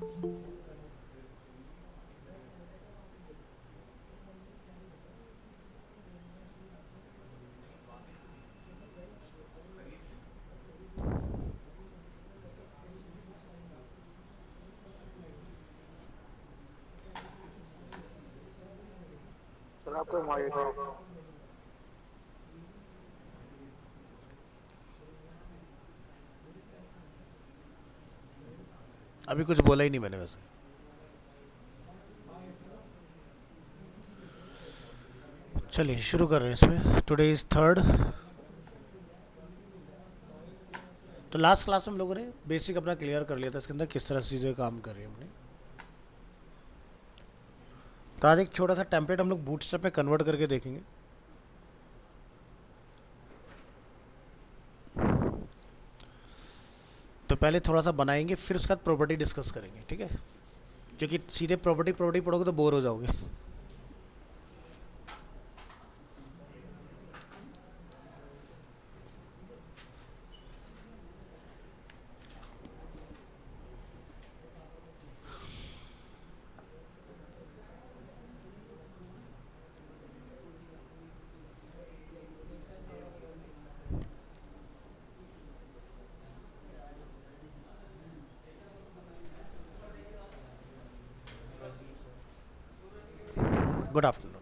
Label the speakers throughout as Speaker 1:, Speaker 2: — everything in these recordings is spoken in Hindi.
Speaker 1: सर आपको इनवाइट है।
Speaker 2: अभी कुछ बोला ही नहीं मैंने वैसे। चलिए शुरू कर रहे हैं इसमें। Today is third. तो लास्ट क्लास में हम लोगों ने बेसिक अपना क्लियर कर लिया था इसके अंदर किस तरह से चीज़ें काम कर रही हैं अपनी। तो आज एक छोटा सा टेम्पलेट हम लोग बूटस्ट्रैप में कन्वर्ट करके देखेंगे। तो पहले थोड़ा सा बनाएंगे, फिर उसके बाद प्रॉपर्टी डिस्कस करेंगे, ठीक है? क्योंकि सीधे प्रॉपर्टी प्रॉपर्टी पढ़ोगे तो बोर हो जाओगे। Good afternoon.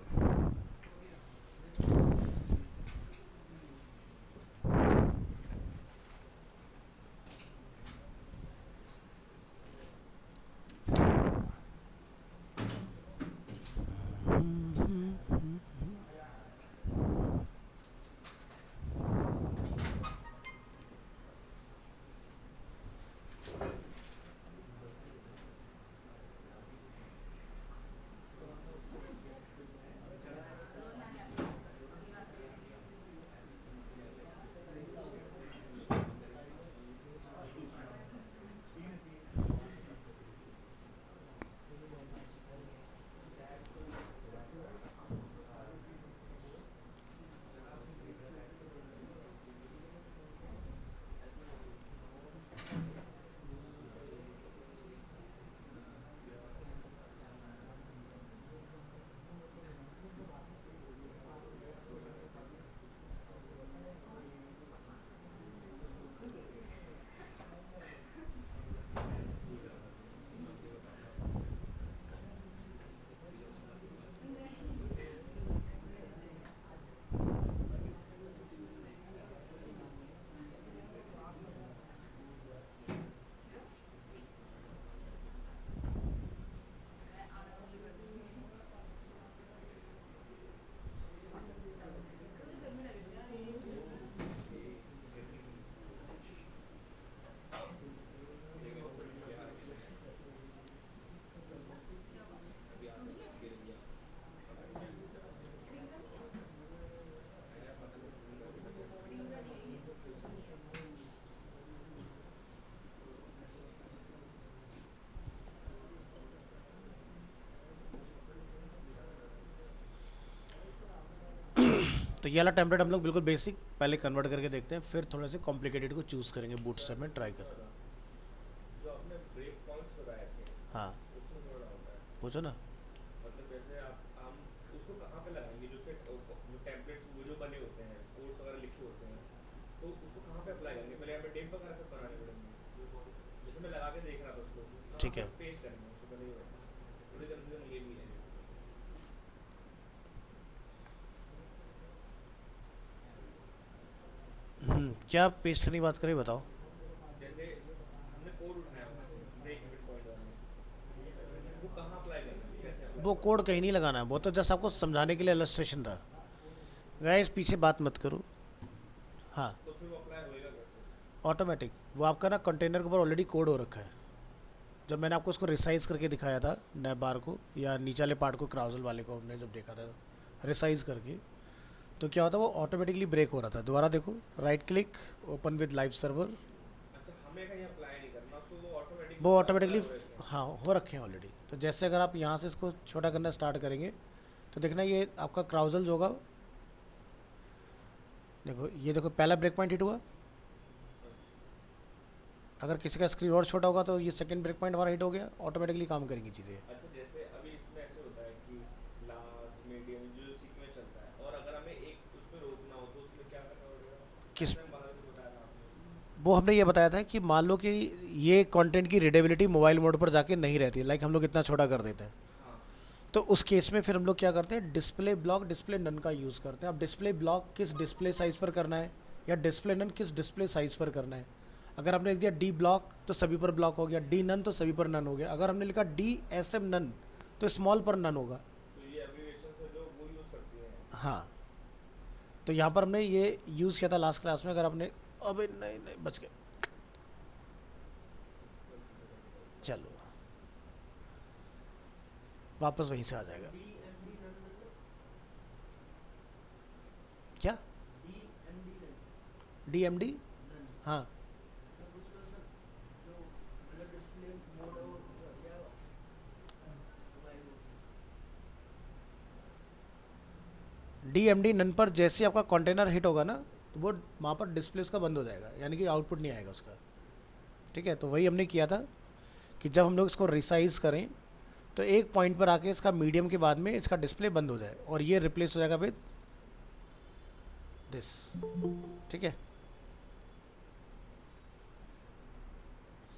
Speaker 2: तो ये वाला टेम्पलेट हम लोग बिल्कुल बेसिक पहले कन्वर्ट करके देखते हैं, फिर थोड़ा से कॉम्प्लिकेटेड को चूज़ करेंगे बूटस्ट्रैप में ट्राई कर।
Speaker 3: जो आपने ब्रेक पॉइंट्स बताए थे
Speaker 2: हाँ,
Speaker 3: उसमें थोड़ा डाउट है।
Speaker 2: पूछो ना।
Speaker 3: मतलब जैसे आप हम उसको कहाँ पे लगाएंगे, जो सेट जो टेम्पलेट्स वो जो बने होते हैं कोड्स वगैरह लिखे होते हैं, तो उसको कहाँ पे अप्लाई करेंगे? पहले हमें डेम वगैरह सब बनाने पड़ेंगे। जैसे मैं लगा के देख रहा था उसको कहाँ
Speaker 2: ठीक
Speaker 3: पे
Speaker 2: है।
Speaker 3: पेस्ट करेंगे उसको, पहले ये बताओ। थोड़ी कंफ्यूजन ये भी है।
Speaker 2: क्या पेस्ट करने की बात करें बताओ।
Speaker 3: जैसे हमने कोड उठाया वहाँ से ब्रेक इवेंट पॉइंट वाले, वो कहाँ अप्लाई करना है, कैसे अप्लाई
Speaker 2: वो
Speaker 3: करना
Speaker 2: कोड कहीं नहीं लगाना है, वो तो जस्ट आपको समझाने के लिए इलस्ट्रेशन था। गाइस पीछे बात मत करो। हाँ,
Speaker 3: है? तो फिर वो अप्लाई होएगा कैसे?
Speaker 2: ऑटोमेटिक वो आपका ना कंटेनर के ऊपर ऑलरेडी कोड हो रखा है। जब मैंने आपको उसको रिसाइज करके दिखाया था नैब बार को या नीचे वाले पार्ट को, क्राउजल वाले को हमने जब देखा था रिसाइज करके, तो क्या होता है वो ऑटोमेटिकली ब्रेक हो रहा था। दोबारा देखो, right click, open with live server.
Speaker 3: अच्छा, हमें कहीं अप्लाई नहीं करना उसको, वो ऑटोमेटिकली
Speaker 2: वो
Speaker 3: सारे
Speaker 2: ऑटोमेटिकली,
Speaker 3: अप्लाई हो रहते हैं।
Speaker 2: हाँ, हो रखे हैं ऑलरेडी। तो जैसे अगर आप यहाँ से इसको छोटा करना स्टार्ट करेंगे तो देखना ये आपका क्राउजल जो होगा, देखो ये देखो पहला ब्रेक पॉइंट हिट हुआ, अगर किसी का स्क्रीन और छोटा होगा तो ये सेकंड ब्रेक पॉइंट हमारा हिट हो गया, ऑटोमेटिकली काम करेंगी चीज़ें।
Speaker 3: अच्छा, जैसे अभी इसमें ऐसे होता है कि लार्ज मीडियम जो सीक्वेंस चलता है, और अगर हमें एक उसमें रोकना हो तो उसमें क्या करना पड़ेगा?
Speaker 2: किस
Speaker 3: जैसे हम बाहर से बताया था आपने।
Speaker 2: वो हमने ये बताया था कि मान लो कि ये कंटेंट की रीडेबिलिटी मोबाइल मोड पर जाके नहीं रहती, लाइक हम लोग इतना छोटा कर देते हैं,
Speaker 3: हाँ,
Speaker 2: तो उस केस में फिर हम लोग क्या करते हैं, डिस्प्ले ब्लॉक डिस्प्ले नन का यूज़ करते हैं। अब डिस्प्ले ब्लॉक किस डिस्प्ले साइज़ पर करना है या डिस्प्ले नन किस डिस्प्ले साइज़ पर करना है। अगर आपने लिख दिया डी ब्लॉक तो सभी पर ब्लॉक हो गया, डी नन तो सभी पर नन हो गया। अगर हमने लिखा डी एस एम नन तो स्मॉल पर नन होगा।
Speaker 3: तो ये एब्रिविएशन से जो वो यूज़ करती है।
Speaker 2: हाँ, तो यहाँ पर हमने ये यूज़ किया था लास्ट क्लास में। अगर आपने अबे नहीं नहीं बच गए, चलो वापस वहीं से आ जाएगा। क्या डी एम डी? हाँ, डी एम डी नन पर जैसे आपका कंटेनर हिट होगा ना तो वो वहाँ पर डिस्प्ले उसका बंद हो जाएगा, यानी कि आउटपुट नहीं आएगा उसका। ठीक है, तो वही हमने किया था कि जब हम लोग इसको रिसाइज करें तो एक पॉइंट पर आके इसका मीडियम के बाद में इसका डिस्प्ले बंद हो जाए और ये रिप्लेस हो जाएगा विद दिस। ठीक है,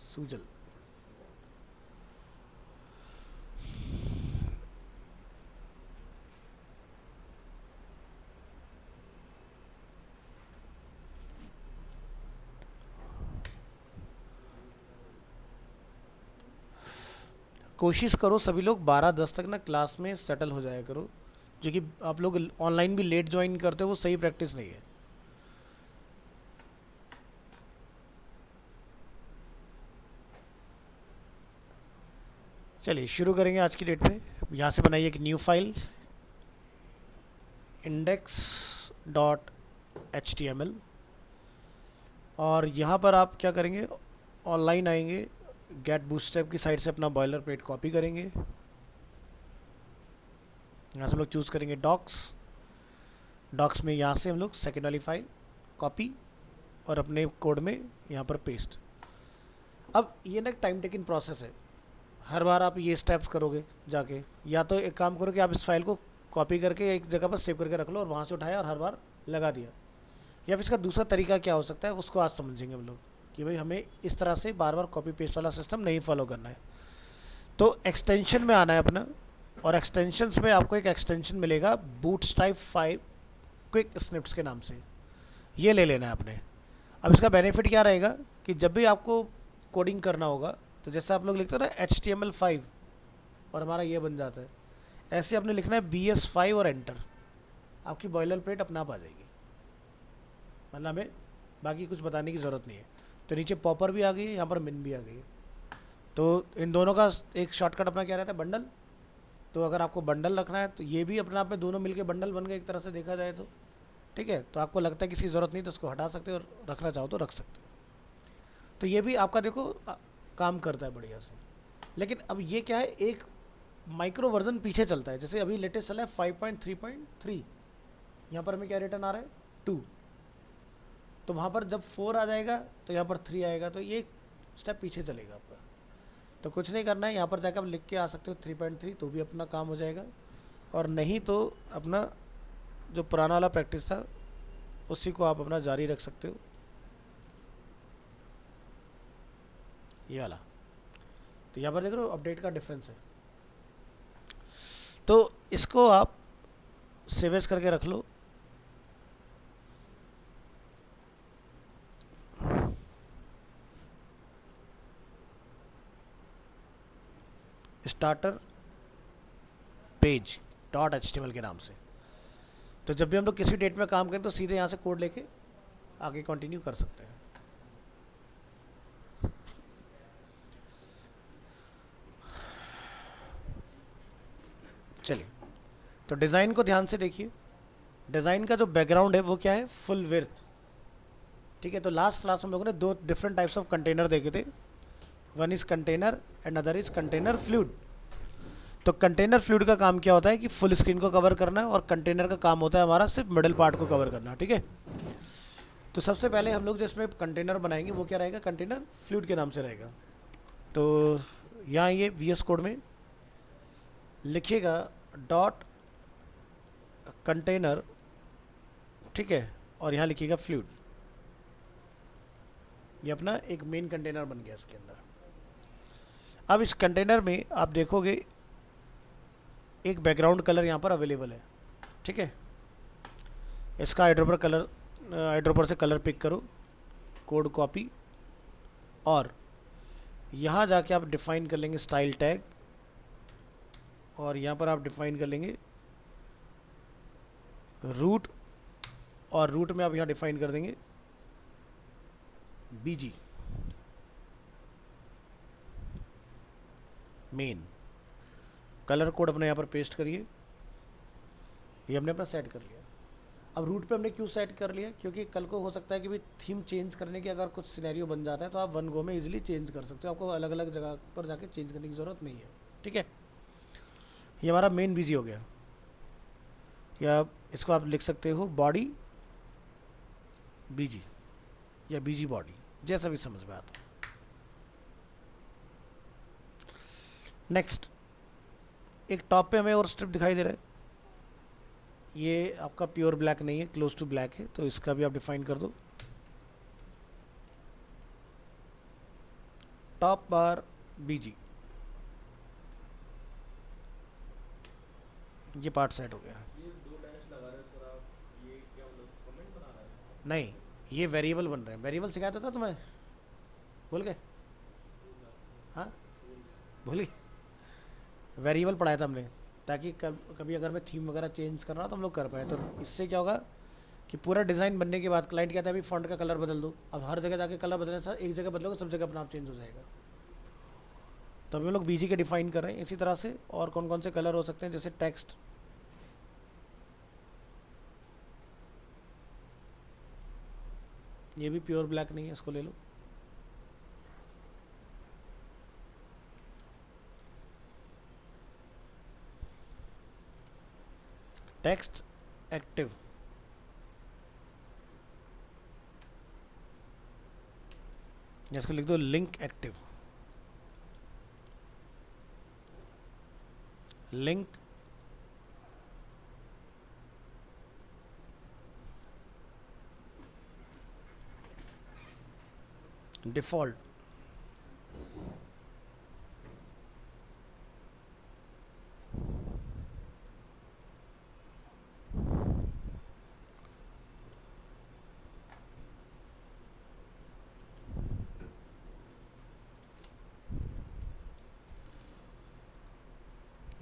Speaker 2: सूजल। कोशिश करो सभी लोग 12:10 तक ना क्लास में सेटल हो जाया करो, जो कि आप लोग ऑनलाइन भी लेट ज्वाइन करते हो, वो सही प्रैक्टिस नहीं है। चलिए शुरू करेंगे आज की डेट में। यहाँ से बनाइए एक न्यू फाइल index.html, और यहाँ पर आप क्या करेंगे, ऑनलाइन आएंगे, गेट बूटस्ट्रैप की साइट से अपना बॉयलर प्लेट कॉपी करेंगे। यहाँ से हम लोग चूज़ करेंगे डॉक्स में यहाँ से हम लोग सेकेंड वाली फाइल कॉपी और अपने कोड में यहाँ पर पेस्ट। अब ये ना एक टाइम टेकिंग प्रोसेस है, हर बार आप ये स्टेप्स करोगे जाके, या तो एक काम करो कि आप इस फाइल को कॉपी करके एक जगह पर सेव करके रख लो और वहाँ से उठाया और हर बार लगा दिया। या फिर इसका दूसरा तरीका क्या हो सकता है उसको आज समझेंगे हम लोग कि भाई हमें इस तरह से बार बार कॉपी पेस्ट वाला सिस्टम नहीं फॉलो करना है। तो एक्सटेंशन में आना है अपना, और एक्सटेंशंस में आपको एक एक्सटेंशन मिलेगा बूटस्ट्रैप 5 क्विक स्निप्स के नाम से, ये ले लेना है आपने। अब इसका बेनिफिट क्या रहेगा कि जब भी आपको कोडिंग करना होगा तो जैसे आप लोग लिखते हो ना HTML5 और हमारा ये बन जाता है, ऐसे आपने लिखना है BS5 और एंटर, आपकी बॉयलर प्लेट अपने आप आ जाएगी। मतलब हमें बाकी कुछ बताने की ज़रूरत नहीं है। तो नीचे पॉपर भी आ गई है, यहाँ पर मिन भी आ गई है। तो इन दोनों का एक शॉर्टकट अपना क्या रहता है, बंडल। तो अगर आपको बंडल रखना है तो ये भी अपने आप में दोनों मिलके बंडल बन गए एक तरह से देखा जाए तो। ठीक है, तो आपको लगता है किसी ज़रूरत नहीं तो उसको हटा सकते हो और रखना चाहो तो रख सकते हो। तो ये भी आपका देखो काम करता है बढ़िया से। लेकिन अब ये क्या है, एक माइक्रो वर्जन पीछे चलता है। जैसे अभी लेटेस्ट चला है 5.3.3, यहाँ पर हमें क्या रिटर्न आ रहा है 2, तो वहाँ पर जब 4 आ जाएगा तो यहाँ पर 3 आएगा, तो ये स्टेप पीछे चलेगा आपका। तो कुछ नहीं करना है, यहाँ पर जाकर आप लिख के आ सकते हो 3.3, तो भी अपना काम हो जाएगा। और नहीं तो अपना जो पुराना वाला प्रैक्टिस था उसी को आप अपना जारी रख सकते हो, ये वाला। तो यहाँ पर देख रहे हो अपडेट का डिफरेंस है। तो इसको आप सेव एज करके रख लो। स्टार्टर पेज .html के नाम से। तो जब भी हम लोग किसी डेट में काम करें तो सीधे यहाँ से कोड लेके आगे कंटिन्यू कर सकते हैं। चलिए, तो डिज़ाइन को ध्यान से देखिए। डिज़ाइन का जो बैकग्राउंड है वो क्या है, फुल विड्थ। ठीक है, तो लास्ट क्लास में हम लोगों ने 2 डिफरेंट टाइप्स ऑफ कंटेनर देखे थे, one is container and other is container fluid. तो कंटेनर फ्लूइड का काम क्या होता है कि फुल स्क्रीन को कवर करना है, और कंटेनर का काम होता है हमारा सिर्फ मिडल पार्ट को कवर करना। ठीक है, तो सबसे पहले हम लोग जो इसमें कंटेनर बनाएंगे वो क्या रहेगा, कंटेनर फ्लूइड के नाम से रहेगा। तो यहाँ ये VS कोड में लिखिएगा डॉट कंटेनर, ठीक है, और यहाँ लिखिएगा फ्लूइड। ये अपना एक मेन कंटेनर बन गया इसके अंदर। अब इस कंटेनर में आप देखोगे एक बैकग्राउंड कलर यहाँ पर अवेलेबल है, ठीक है। इसका आइड्रोपर से कलर पिक करो, कोड कॉपी, और यहाँ जाके आप डिफाइन कर लेंगे स्टाइल टैग, और यहाँ पर आप डिफाइन कर लेंगे रूट, और रूट में आप यहाँ डिफाइन कर देंगे BG मेन। कलर कोड अपने यहाँ पर पेस्ट करिए, ये हमने अपना सेट कर लिया। अब रूट पे हमने क्यों सेट कर लिया, क्योंकि कल को हो सकता है कि भी थीम चेंज करने की अगर कुछ सिनेरियो बन जाता है तो आप वन गो में इजीली चेंज कर सकते हो, आपको अलग अलग जगह पर जाके चेंज करने की ज़रूरत नहीं है, ठीक है। ये हमारा मेन BG हो गया, या इसको आप लिख सकते हो बॉडी BG या BG बॉडी, जैसा भी समझ में आता है। नेक्स्ट, एक टॉप पे हमें और स्ट्रिप दिखाई दे रहा है, ये आपका प्योर ब्लैक नहीं है, क्लोज टू ब्लैक है, तो इसका भी आप डिफाइन कर दो टॉप बार BG। ये पार्ट सेट हो गया।
Speaker 3: ये 2 डैश लगा रहे हो सर आप, ये क्या मतलब कमेंट बना रहे हैं?
Speaker 2: नहीं, ये वेरिएबल बन रहे हैं। वेरिएबल सिखाया था तुम्हें, भूल गए? हाँ भूल गए, वेरिएबल पढ़ाया था हमने, ताकि कभी अगर मैं थीम वगैरह चेंज कर रहा हूँ तो हम लोग कर पाए। तो इससे क्या होगा कि पूरा डिज़ाइन बनने के बाद क्लाइंट कहता है अभी फ़ॉन्ट का कलर बदल दो, अब हर जगह जाके कलर बदलने से एक जगह बदलोगे सब जगह अपना आप चेंज हो जाएगा। तो अभी हम लोग BG के डिफाइन कर रहे हैं। इसी तरह से और कौन कौन से कलर हो सकते हैं, जैसे टेक्स्ट, ये भी प्योर ब्लैक नहीं है, इसको ले लो। टेक्स्ट एक्टिव, इसको लिख दो link active, link default,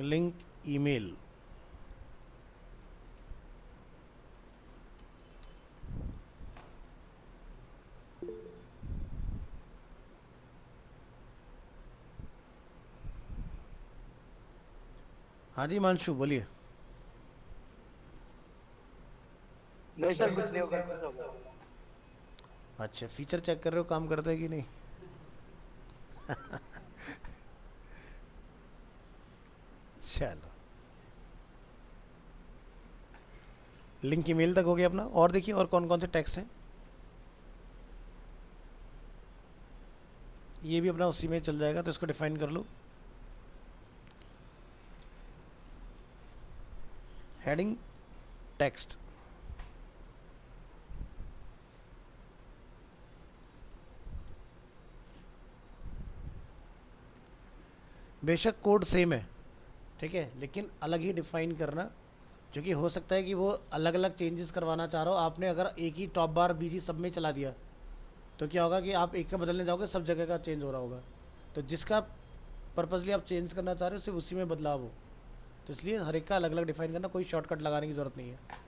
Speaker 2: link email, हाँ जी मानशु बोलिए।
Speaker 1: नहीं सर, कुछ नहीं होगा, कुछ होगा।
Speaker 2: अच्छा, फीचर चेक कर रहे हो काम करता है कि नहीं? चलो, लिंक ईमेल तक हो गया अपना। और देखिए और कौन कौन से टेक्स्ट हैं, ये भी अपना उसी में चल जाएगा, तो इसको डिफाइन कर लो। हेडिंग टेक्स्ट, बेशक कोड सेम है, ठीक है, लेकिन अलग ही डिफाइन करना, क्योंकि हो सकता है कि वो अलग अलग चेंजेस करवाना चाह रहा हो। आपने अगर एक ही टॉप बार BG सब में चला दिया तो क्या होगा कि आप एक का बदलने जाओगे सब जगह का चेंज हो रहा होगा। तो जिसका पर्पसली आप चेंज करना चाह रहे हो सिर्फ उसी में बदलाव हो, तो इसलिए हर एक का अलग अलग डिफाइन करना, कोई शॉर्टकट लगाने की ज़रूरत नहीं है।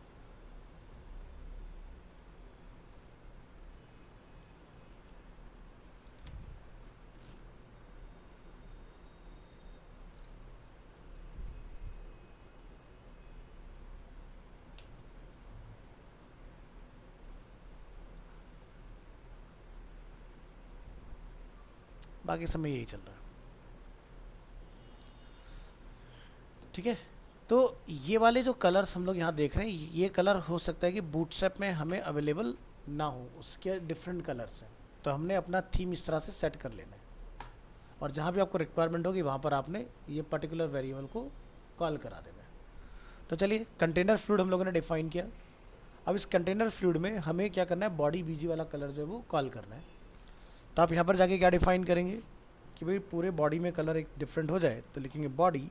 Speaker 2: बाकी समय यही चल रहा है, ठीक है। तो ये वाले जो कलर्स हम लोग यहाँ देख रहे हैं, ये कलर हो सकता है कि बूटस्ट्रैप में हमें अवेलेबल ना हो, उसके डिफरेंट कलर्स हैं, तो हमने अपना थीम इस तरह से सेट कर लेना है। और जहाँ भी आपको रिक्वायरमेंट होगी वहाँ पर आपने ये पर्टिकुलर वेरिएबल को कॉल करा देना है। तो चलिए, कंटेनर फ्लूइड हम लोगों ने डिफाइन किया। अब इस कंटेनर फ्लूइड में हमें क्या करना है, बॉडी बीजी वाला कलर जो है वो कॉल करना है। तो आप यहाँ पर जाके क्या डिफाइन करेंगे कि भाई पूरे बॉडी में कलर एक डिफरेंट हो जाए, तो लिखेंगे बॉडी,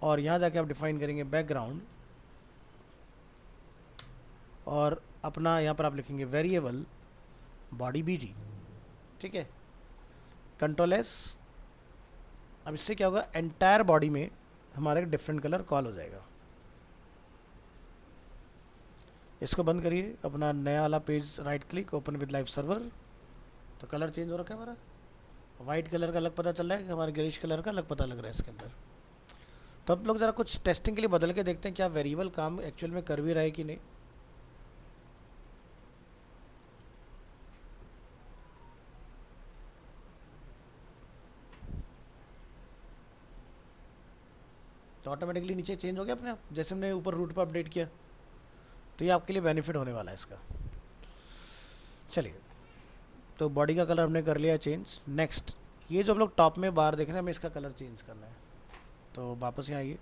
Speaker 2: और यहाँ जाके आप डिफाइन करेंगे बैकग्राउंड, और अपना यहाँ पर आप लिखेंगे वेरिएबल बॉडी बीजी। ठीक है, कंट्रोल एस। अब इससे क्या होगा, एंटायर बॉडी में हमारा एक डिफरेंट कलर कॉल हो जाएगा। इसको बंद करिए, अपना नया वाला page right click, open with live server. तो कलर चेंज हो रखा है हमारा, वाइट कलर का अलग पता चल रहा है, हमारे ग्रीश कलर का अलग पता लग रहा है इसके अंदर। तो अब लोग ज़रा कुछ टेस्टिंग के लिए बदल के देखते हैं क्या वेरिएबल काम एक्चुअल में कर भी रहा है कि नहीं। तो ऑटोमेटिकली नीचे चेंज हो गया अपने आप, जैसे हमने ऊपर रूट पर अपडेट किया। तो ये आपके लिए बेनिफिट होने वाला है इसका। चलिए, तो बॉडी का कलर हमने कर लिया चेंज। नेक्स्ट, ये जो हम लोग टॉप में बार देख रहे हैं, हमें इसका कलर चेंज करना है। तो वापस यहाँ आइए,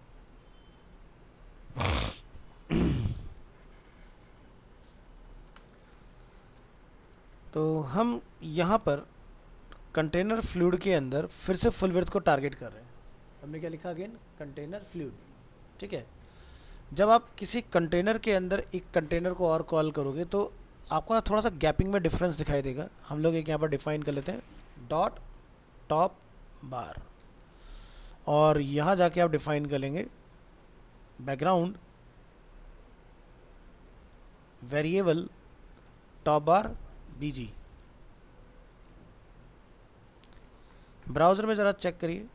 Speaker 2: तो हम यहाँ पर कंटेनर फ्लूइड के अंदर फिर से फुल विड्थ को टारगेट कर रहे हैं। हमने क्या लिखा अगेन, कंटेनर फ्लूइड। ठीक है, जब आप किसी कंटेनर के अंदर एक कंटेनर को और कॉल करोगे तो आपको ना थोड़ा सा गैपिंग में डिफरेंस दिखाई देगा। हम लोग एक यहाँ पर डिफाइन कर लेते हैं डॉट टॉप बार, और यहाँ जाके आप डिफाइन कर लेंगे बैकग्राउंड वेरिएबल टॉप बार बीजी। ब्राउज़र में ज़रा चेक करिए,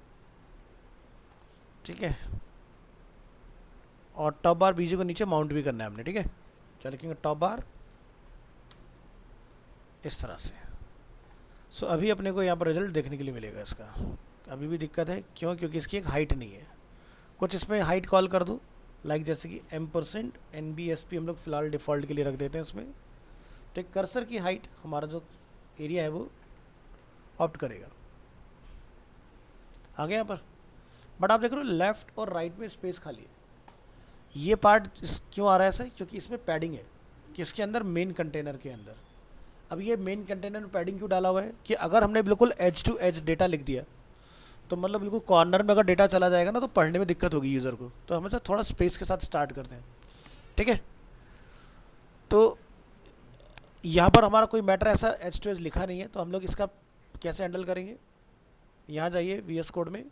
Speaker 2: ठीक है, और टॉप बार बीजी को नीचे माउंट भी करना है हमने। ठीक है, क्या लिखेंगे, टॉप बार इस तरह से। सो अभी अपने को यहाँ पर रिजल्ट देखने के लिए मिलेगा इसका। अभी भी दिक्कत है, क्यों? क्योंकि इसकी एक हाइट नहीं है। कुछ इसमें हाइट कॉल कर दो, लाइक जैसे कि M% NBSP हम लोग फिलहाल डिफ़ॉल्ट के लिए रख देते हैं इसमें। तो एक कर्सर की हाइट हमारा जो एरिया है वो ऑप्ट करेगा। आगे यहाँ पर बट आप देख रहे हो लेफ्ट और राइट में स्पेस खाली है। ये पार्ट क्यों आ रहा है ऐसा? क्योंकि इसमें पैडिंग है, कि इसके अंदर मेन कंटेनर के अंदर। अब ये मेन कंटेनर में पैडिंग क्यों डाला हुआ है कि अगर हमने बिल्कुल एज टू एज डेटा लिख दिया तो मतलब बिल्कुल कॉर्नर में अगर डेटा चला जाएगा ना तो पढ़ने में दिक्कत होगी यूज़र को। तो हमेशा थोड़ा स्पेस के साथ स्टार्ट करते हैं। ठीक है, तो यहाँ पर हमारा कोई मैटर ऐसा एज टू एज लिखा नहीं है, तो हम लोग इसका कैसे हैंडल करेंगे? यहाँ जाइए VS कोड में,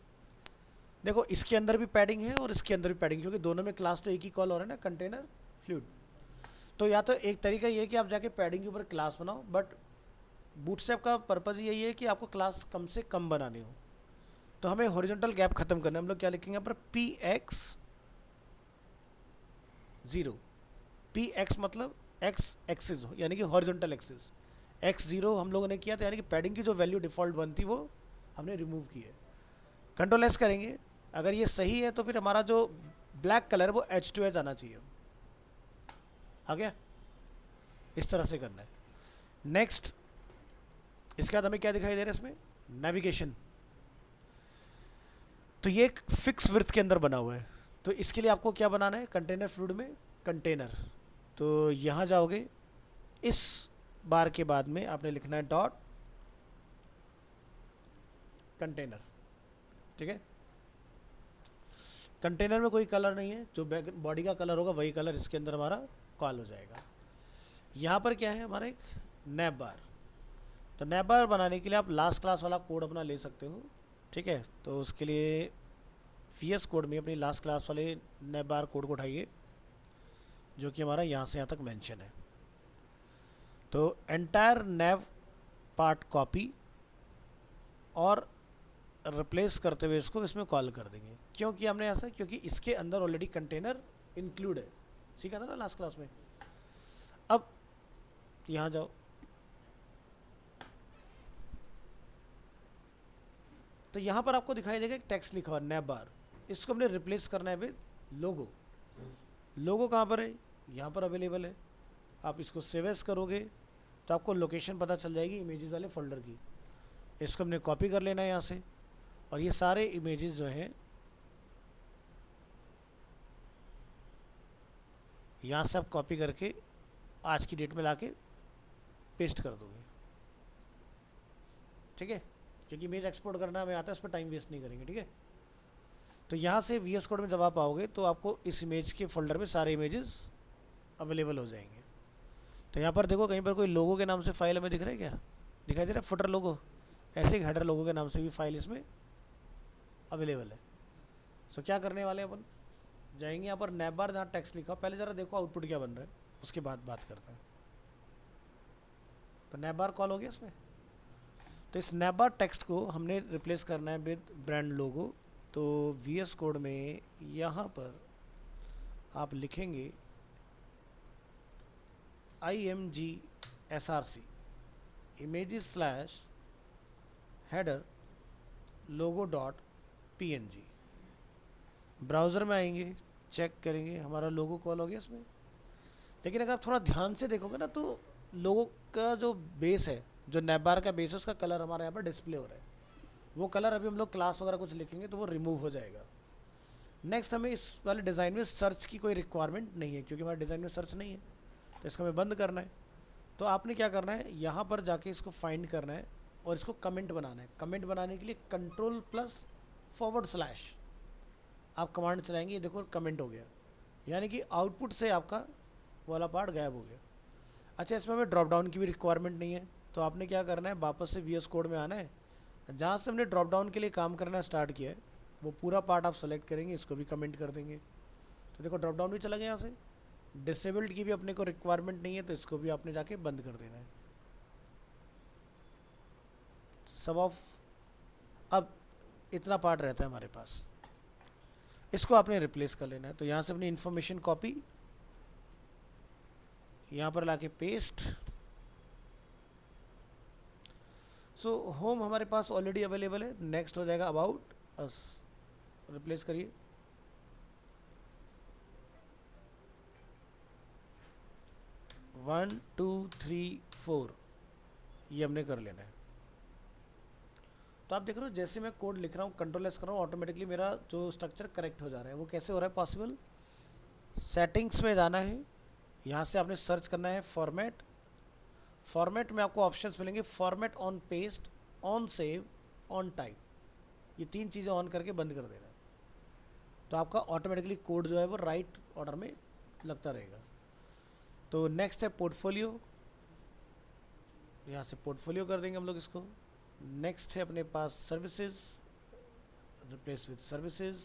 Speaker 2: देखो इसके अंदर भी पैडिंग है और इसके अंदर भी पैडिंग, क्योंकि दोनों में क्लास तो एक ही कॉल हो रहा है ना, कंटेनर फ्लूइड। तो या तो एक तरीका ये है कि आप जाके पैडिंग के ऊपर क्लास बनाओ, बट बूटस्ट्रैप का पर्पज़ यही है कि आपको क्लास कम से कम बनानी हो। तो हमें हॉरिजॉन्टल गैप खत्म करना है। हम लोग क्या लिखेंगे यहाँ पर, PX0। PX मतलब एक्स एक्सिस हो, यानी कि हॉरिजॉन्टल एक्सिस। X0 हम लोगों ने किया था, यानी कि पैडिंग की जो वैल्यू डिफ़ॉल्ट 1 थी वो हमने रिमूव की है। कंट्रोल एस करेंगे, अगर ये सही है तो फिर हमारा जो ब्लैक कलर है वो एज टू एज आना चाहिए। आ गया? इस तरह से करना है। नेक्स्ट, इसके बाद हमें क्या दिखाई दे रहा है इसमें, नेविगेशन। तो ये एक फिक्स विड्थ के अंदर बना हुआ है, तो इसके लिए आपको क्या बनाना है, कंटेनर फ्लूइड में कंटेनर। तो यहाँ जाओगे, इस बार के बाद में आपने लिखना है डॉट कंटेनर। ठीक है, कंटेनर में कोई कलर नहीं है, जो बॉडी का कलर होगा वही कलर इसके अंदर हमारा कॉल हो जाएगा। यहाँ पर क्या है हमारा, एक नैप बार। तो नैप बार बनाने के लिए आप लास्ट क्लास वाला कोड अपना ले सकते हो। ठीक है, तो उसके लिए VS कोड में अपनी लास्ट क्लास वाले नैप बार कोड को उठाइए, जो कि हमारा यहाँ से यहाँ तक मेंशन है। तो एंटायर नैव पार्ट कॉपी और रिप्लेस करते हुए इसको इसमें कॉल कर देंगे। क्यों किया हमने ऐसा? क्योंकि इसके अंदर ऑलरेडी कंटेनर इंक्लूड है, सीखा था ना लास्ट क्लास में। अब यहाँ जाओ, तो यहाँ पर आपको दिखाई देगा एक टेक्स्ट लिखा हुआ नैप बार। इसको हमने रिप्लेस करना है विद लोगो। लोगो कहाँ पर है? यहाँ पर अवेलेबल है। आप इसको सेव एज करोगे तो आपको लोकेशन पता चल जाएगी इमेजेस वाले फोल्डर की। इसको हमने कॉपी कर लेना है यहाँ से, और ये सारे इमेजेस जो हैं यहाँ से आप कॉपी करके आज की डेट में लाके पेस्ट कर दोगे, ठीक है, क्योंकि इमेज एक्सपोर्ट करना हमें आता है, उस पर टाइम वेस्ट नहीं करेंगे, ठीक है। तो यहाँ से VS कोड में जब आप आओगे तो आपको इस इमेज के फोल्डर में सारे इमेजेस अवेलेबल हो जाएंगे। तो यहाँ पर देखो कहीं पर कोई लोगो के नाम से फाइल हमें दिख रहा है क्या, दिखाई दे रहा है फुटर लोगो, ऐसे ही हेडर लोगो के नाम से भी फाइल इसमें अवेलेबल है। सो क्या करने वाले हैं अपन, जाएंगे यहाँ पर नैप बार जहाँ टेक्स्ट लिखा, पहले ज़रा देखो आउटपुट क्या बन रहा है, उसके बाद बात करते हैं। तो नैप बार कॉल हो गया इसमें। तो इस नैप बार टेक्स्ट को हमने रिप्लेस करना है विद ब्रांड लोगो। तो VS कोड में यहाँ पर आप लिखेंगे IMG images / header logo .png। Browser में आएंगे, चेक करेंगे, हमारा लोगो कॉल हो गया इसमें। लेकिन अगर आप थोड़ा ध्यान से देखोगे ना तो लोगो का जो बेस है, जो नैप बार का बेस है, उसका कलर हमारे यहाँ पर डिस्प्ले हो रहा है। वो कलर अभी हम लोग क्लास वगैरह कुछ लिखेंगे तो वो रिमूव हो जाएगा। नेक्स्ट, हमें इस वाले डिज़ाइन में सर्च की कोई रिक्वायरमेंट नहीं है, क्योंकि हमारे डिज़ाइन में सर्च नहीं है, तो इसको हमें बंद करना है। तो आपने क्या करना है, यहाँ पर जाके इसको फाइंड करना है और इसको कमेंट बनाना है। कमेंट बनाने के लिए Ctrl+/ आप कमांड चलाएंगे, ये देखो कमेंट हो गया, यानी कि आउटपुट से आपका वाला पार्ट गायब हो गया। अच्छा, इसमें हमें ड्रॉप डाउन की भी रिक्वायरमेंट नहीं है, तो आपने क्या करना है, वापस से VS कोड में आना है, जहाँ से हमने ड्रॉप डाउन के लिए काम करना स्टार्ट किया है वो पूरा पार्ट आप सेलेक्ट करेंगे, इसको भी कमेंट कर देंगे। तो देखो ड्रॉप डाउन भी चला गया यहाँ से। डिसेबल्ड की भी अपने को रिक्वायरमेंट नहीं है, तो इसको भी आपने जाके बंद कर देना है। सब ऑफ, अब इतना पार्ट रहता है हमारे पास, इसको आपने रिप्लेस कर लेना है। तो यहाँ से अपनी इंफॉर्मेशन कॉपी, यहाँ पर लाके पेस्ट। सो होम हमारे पास ऑलरेडी अवेलेबल है। नेक्स्ट हो जाएगा अबाउट अस, रिप्लेस करिए। वन टू थ्री फोर, ये हमने कर लेना है। तो आप देख रहे हो जैसे मैं कोड लिख रहा हूँ, Ctrl+S कर रहा हूँ, ऑटोमेटिकली मेरा जो स्ट्रक्चर करेक्ट हो जा रहा है। वो कैसे हो रहा है पॉसिबल, सेटिंग्स में जाना है, यहाँ से आपने सर्च करना है फॉर्मेट। फॉर्मेट में आपको ऑप्शंस मिलेंगे, format on paste, on save, on type, ये तीन चीज़ें ऑन करके बंद कर देना है। तो आपका ऑटोमेटिकली कोड जो है वो राइट ऑर्डर में लगता रहेगा। तो नेक्स्ट है पोर्टफोलियो, यहाँ से पोर्टफोलियो कर देंगे हम लोग इसको। नेक्स्ट है अपने पास services, replace with services.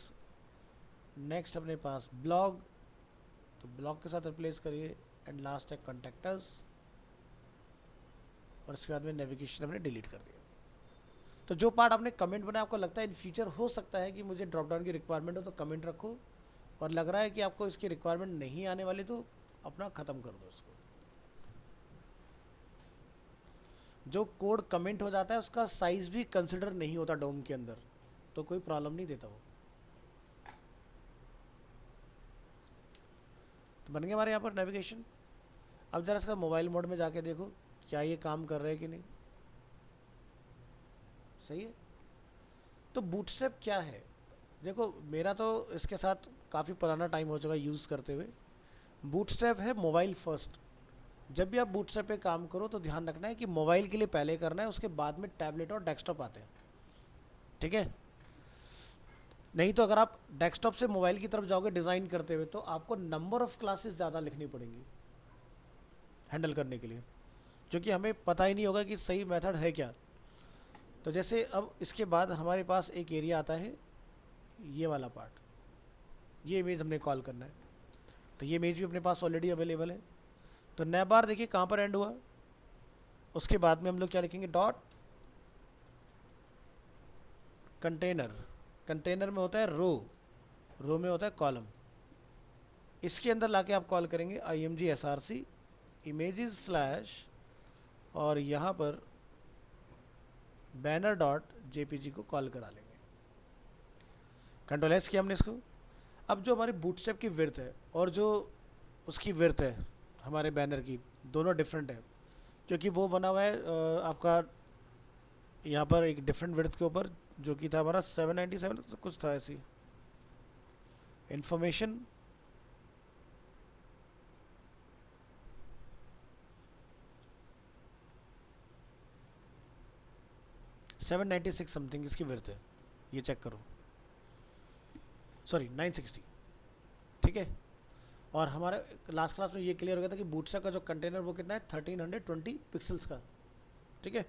Speaker 2: Next अपने पास ब्लॉग, तो ब्लॉग के साथ रिप्लेस करिए। एंड लास्ट है कॉन्टैक्टर्स, और इसके बाद में नेविगेशन हमने डिलीट कर दिया। तो जो पार्ट आपने कमेंट बनाया, आपको लगता है इन फ्यूचर हो सकता है कि मुझे ड्रॉप डाउन की रिक्वायरमेंट हो, तो कमेंट रखो, और लग रहा है कि आपको इसकी रिक्वायरमेंट नहीं आने वाली तो अपना ख़त्म कर दो उसको। जो कोड कमेंट हो जाता है उसका साइज भी कंसिडर नहीं होता डोम के अंदर, तो कोई प्रॉब्लम नहीं देता वो। तो बन गया हमारे यहाँ पर नेविगेशन। अब जरा इसका मोबाइल मोड में जाके देखो क्या ये काम कर रहा है कि नहीं। सही है। तो बूटस्ट्रैप क्या है, देखो मेरा तो इसके साथ काफ़ी पुराना टाइम हो चुका यूज़ करते हुए। बूटस्ट्रैप है मोबाइल फर्स्ट। जब भी आप बूटस्ट्रैप पे काम करो तो ध्यान रखना है कि मोबाइल के लिए पहले करना है, उसके बाद में टैबलेट और डेस्कटॉप आते हैं, ठीक है। नहीं तो अगर आप डेस्कटॉप से मोबाइल की तरफ जाओगे डिज़ाइन करते हुए तो आपको नंबर ऑफ़ क्लासेस ज़्यादा लिखनी पड़ेंगी हैंडल करने के लिए, क्योंकि हमें पता ही नहीं होगा कि सही मेथड है क्या। तो जैसे अब इसके बाद हमारे पास एक एरिया आता है, ये वाला पार्ट, ये इमेज हमने कॉल करना है। तो ये इमेज भी अपने पास ऑलरेडी अवेलेबल है। तो नैप बार देखिए कहाँ पर एंड हुआ, उसके बाद में हम लोग क्या लिखेंगे, डॉट कंटेनर। कंटेनर में होता है रो, रो में होता है कॉलम। इसके अंदर लाके आप कॉल करेंगे IMG SRC इमेजेस स्लैश, और यहाँ पर बैनर डॉट JPG को कॉल करा लेंगे। Ctrl+S किया हमने इसको। अब जो हमारी बूटस्ट्रैप की विड्थ है और जो उसकी विड्थ है हमारे बैनर की, दोनों डिफरेंट है, क्योंकि वो बना हुआ है आपका यहाँ पर एक डिफरेंट विड्थ के ऊपर, जो कि था हमारा 797 कुछ था ऐसी इंफॉर्मेशन। सेवन 96 समथिंग इसकी विड्थ है, ये चेक करो, सॉरी 960, ठीक है। और हमारे लास्ट क्लास में ये क्लियर हो गया था कि बूटस्ट्रैप का जो कंटेनर वो कितना है 1320 पिक्सल्स का, ठीक है।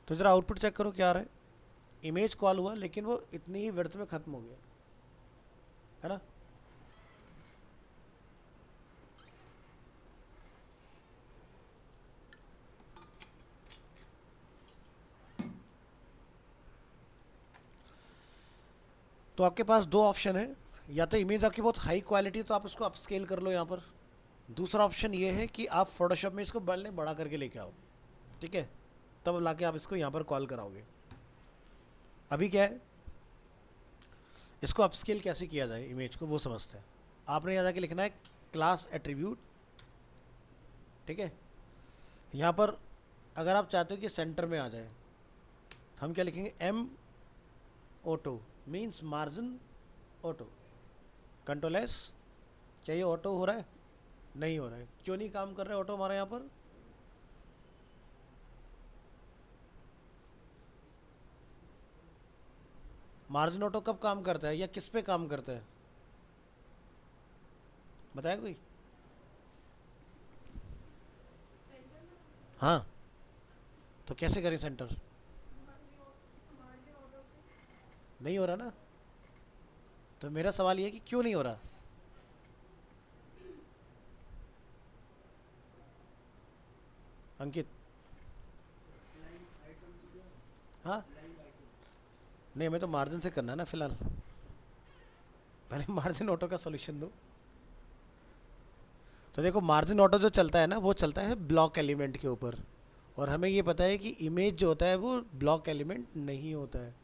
Speaker 2: तो ज़रा आउटपुट चेक करो क्या आ रहा है। इमेज कॉल हुआ लेकिन वो इतनी ही विड्थ में ख़त्म हो गया, है ना। तो आपके पास दो ऑप्शन है, या तो इमेज आपकी बहुत हाई क्वालिटी तो आप उसको अपस्केल कर लो यहाँ पर, दूसरा ऑप्शन ये है कि आप फोटोशॉप में इसको बड़ा करके लेके आओ, ठीक है, तब लाके आप इसको यहाँ पर कॉल कराओगे। अभी क्या है, इसको अपस्केल कैसे किया जाए इमेज को वो समझते हैं। आपने यहाँ जाके लिखना है क्लास एट्रीब्यूट, ठीक है। यहाँ पर अगर आप चाहते हो कि सेंटर में आ जाए, हम क्या लिखेंगे, M auto means margin auto, control S. क्या ये ऑटो हो रहा है? नहीं हो रहा है। क्यों नहीं काम कर रहा है ऑटो हमारा यहाँ पर? मार्जिन ऑटो कब काम करता है या किस पे काम करता है, बताया कोई? हाँ, तो कैसे करें सेंटर? नहीं हो रहा ना, तो मेरा सवाल ये है कि क्यों नहीं हो रहा। अंकित, हाँ नहीं, हमें तो मार्जिन से करना है ना फिलहाल, पहले मार्जिन ऑटो का सॉल्यूशन दो। तो देखो मार्जिन ऑटो जो चलता है ना वो चलता है ब्लॉक एलिमेंट के ऊपर, और हमें ये पता है कि इमेज जो होता है वो ब्लॉक एलिमेंट नहीं होता है।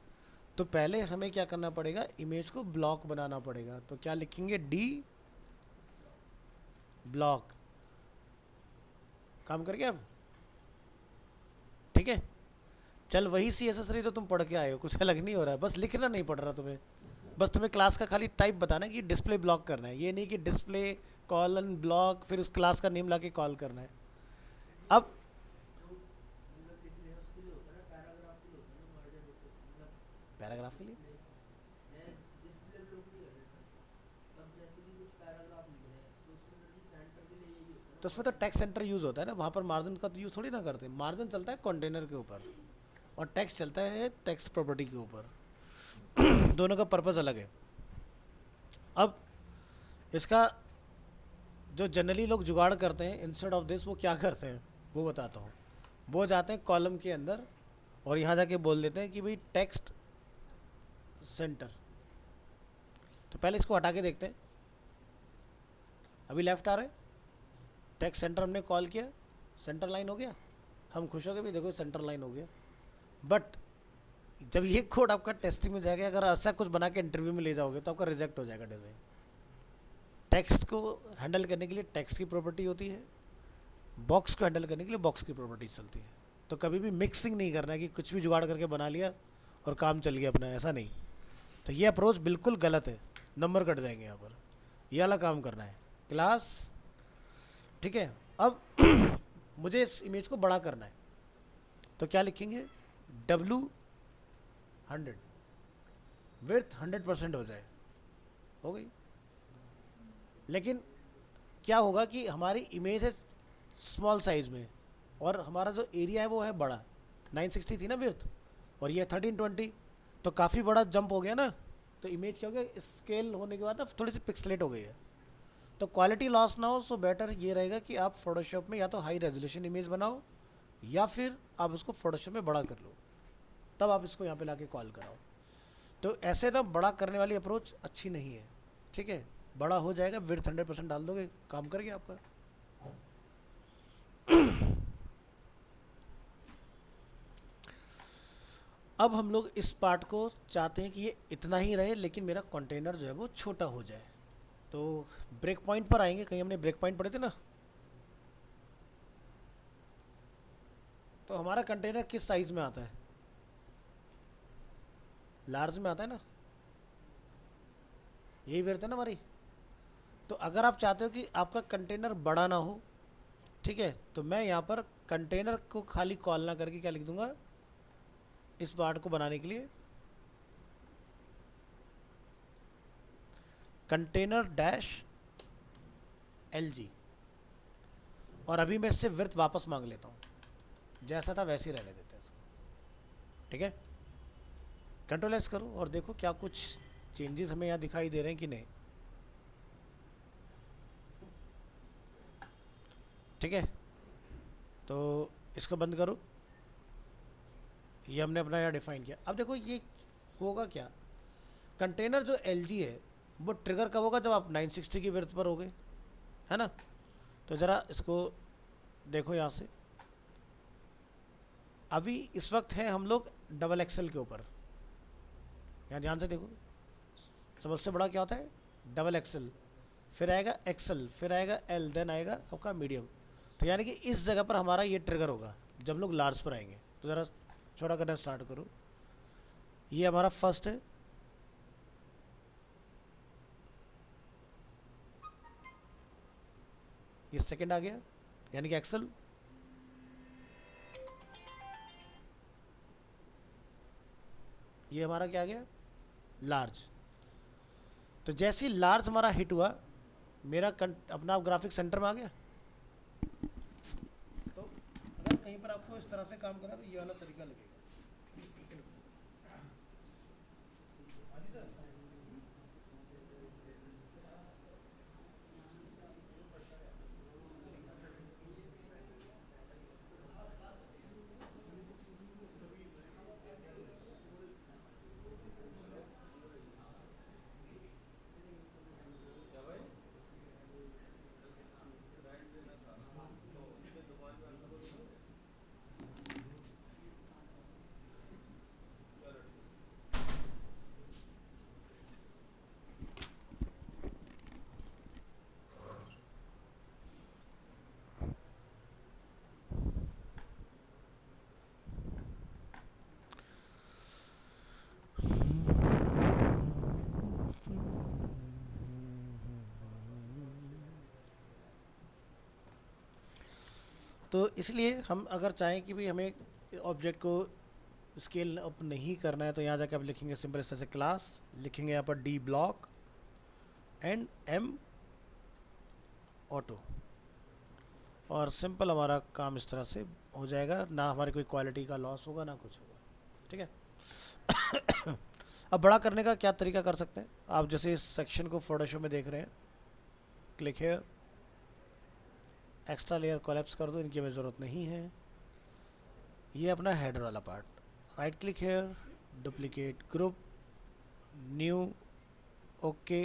Speaker 2: तो पहले हमें क्या करना पड़ेगा, इमेज को ब्लॉक बनाना पड़ेगा। तो क्या लिखेंगे, डी ब्लॉक। काम कर गया अब, ठीक है। चल वही CSS रही जो तुम पढ़ के आए हो, कुछ अलग नहीं हो रहा है, बस लिखना नहीं पड़ रहा तुम्हें, बस तुम्हें क्लास का खाली टाइप बताना है कि डिस्प्ले ब्लॉक करना है, ये नहीं कि डिस्प्ले कॉलन ब्लॉक फिर उस क्लास का नेम लाके कॉल करना है। अब पैराग्राफ के लिए तो उसमें तो टेक्स्ट सेंटर यूज़ होता है ना, वहाँ पर मार्जिन का तो यूज़ थोड़ी ना करते। मार्जिन चलता है कंटेनर के ऊपर और टेक्स्ट चलता है टेक्स्ट प्रॉपर्टी के ऊपर दोनों का पर्पज़ अलग है। अब इसका जो जनरली लोग जुगाड़ करते हैं इंस्टेड ऑफ दिस, वो क्या करते हैं वो बताता हूँ। वो जाते हैं कॉलम के अंदर और यहाँ जाके बोल देते हैं कि भाई टेक्स्ट सेंटर। तो पहले इसको हटा के देखते हैं, अभी लेफ्ट आ रहा है, टेक्स्ट सेंटर हमने कॉल किया, सेंटर लाइन हो गया, हम खुश हो गए भी, देखो सेंटर लाइन हो गया। बट जब ये कोड आपका टेस्टिंग में जाएगा, अगर ऐसा कुछ बना के इंटरव्यू में ले जाओगे तो आपका रिजेक्ट हो जाएगा डिज़ाइन। टेक्स्ट को हैंडल करने के लिए टेक्स्ट की प्रॉपर्टी होती है, बॉक्स को हैंडल करने के लिए बॉक्स की प्रॉपर्टी चलती है। तो कभी भी मिक्सिंग नहीं करना है कि कुछ भी जुगाड़ करके बना लिया और काम चल गया अपना, ऐसा नहीं। तो ये अप्रोच बिल्कुल गलत है, नंबर कट जाएंगे यहाँ पर। ये वाला काम करना है क्लास, ठीक है। अब मुझे इस इमेज को बड़ा करना है, तो क्या लिखेंगे, W100 विड्थ 100% हो जाए, हो गई। लेकिन क्या होगा कि हमारी इमेज है स्मॉल साइज़ में और हमारा जो एरिया है वो है बड़ा, 960 थी ना विड्थ और ये 1320, तो काफ़ी बड़ा जंप हो गया ना। तो इमेज क्या हो गया, स्केल होने के बाद ना थोड़ी सी पिक्सलेट हो गई है। तो क्वालिटी लॉस ना हो, सो बेटर ये रहेगा कि आप फोटोशॉप में या तो हाई रेजोल्यूशन इमेज बनाओ या फिर आप उसको फोटोशॉप में बड़ा कर लो, तब आप इसको यहाँ पे लाके कॉल कराओ। तो ऐसे ना बड़ा करने वाली अप्रोच अच्छी नहीं है, ठीक है। बड़ा हो जाएगा, विड्थ 100% डाल दोगे, काम कर गया आपका। अब हम लोग इस पार्ट को चाहते हैं कि ये इतना ही रहे लेकिन मेरा कंटेनर जो है वो छोटा हो जाए, तो ब्रेक पॉइंट पर आएंगे, कहीं हमने ब्रेक पॉइंट पढ़े थे ना। तो हमारा कंटेनर किस साइज में आता है? लार्ज में आता है ना, यही विड्थ है ना हमारी। तो अगर आप चाहते हो कि आपका कंटेनर बड़ा ना हो, ठीक है, तो मैं यहाँ पर कंटेनर को खाली कॉल ना करके क्या लिख दूंगा, इस पार्ट को बनाने के लिए कंटेनर डैश LG, और अभी मैं इससे विड्थ वापस मांग लेता हूँ, जैसा था वैसे ही रहने देते हैं इसको, ठीक है। कंट्रोल एस करो और देखो क्या कुछ चेंजेस हमें यहाँ दिखाई दे रहे हैं कि नहीं, ठीक है। तो इसको बंद करो, ये हमने अपना यहाँ डिफाइन किया। अब देखो ये होगा क्या, कंटेनर जो LG है वो ट्रिगर कब होगा, जब आप 960 की विड्थ पर होगे, है ना। तो ज़रा इसको देखो यहाँ से, अभी इस वक्त है हम लोग डबल XL के ऊपर, यहाँ ध्यान से देखो, सबसे बड़ा क्या होता है डबल XL, फिर आएगा XL, फिर आएगा L, देन आएगा आपका मीडियम। तो यानी कि इस जगह पर हमारा ये ट्रिगर होगा जब लोग लार्ज पर आएंगे। तो ज़रा छोटा करना स्टार्ट करो, ये हमारा फर्स्ट है, ये सेकंड आ गया यानी कि XL, ये हमारा क्या आ गया लार्ज। तो जैसे ही लार्ज हमारा हिट हुआ, मेरा अपना ग्राफिक सेंटर में आ गया। तो अगर कहीं पर आपको इस तरह से काम करना तो ये वाला तरीका लगेगा। तो इसलिए हम अगर चाहें कि भाई हमें ऑब्जेक्ट को स्केल अप नहीं करना है, तो यहाँ जाके आप लिखेंगे सिंपल इस तरह से क्लास, लिखेंगे यहाँ पर D block and M auto, और सिंपल हमारा काम इस तरह से हो जाएगा, ना हमारी कोई क्वालिटी का लॉस होगा ना कुछ होगा, ठीक है। अब बड़ा करने का क्या तरीका कर सकते हैं आप, जैसे इस सेक्शन को फोटोशॉप में देख रहे हैं, click here, extra layer collapse कर दो, इनकी हमें ज़रूरत नहीं है। ये अपना हेडर वाला part, right click here, duplicate group, new, okay,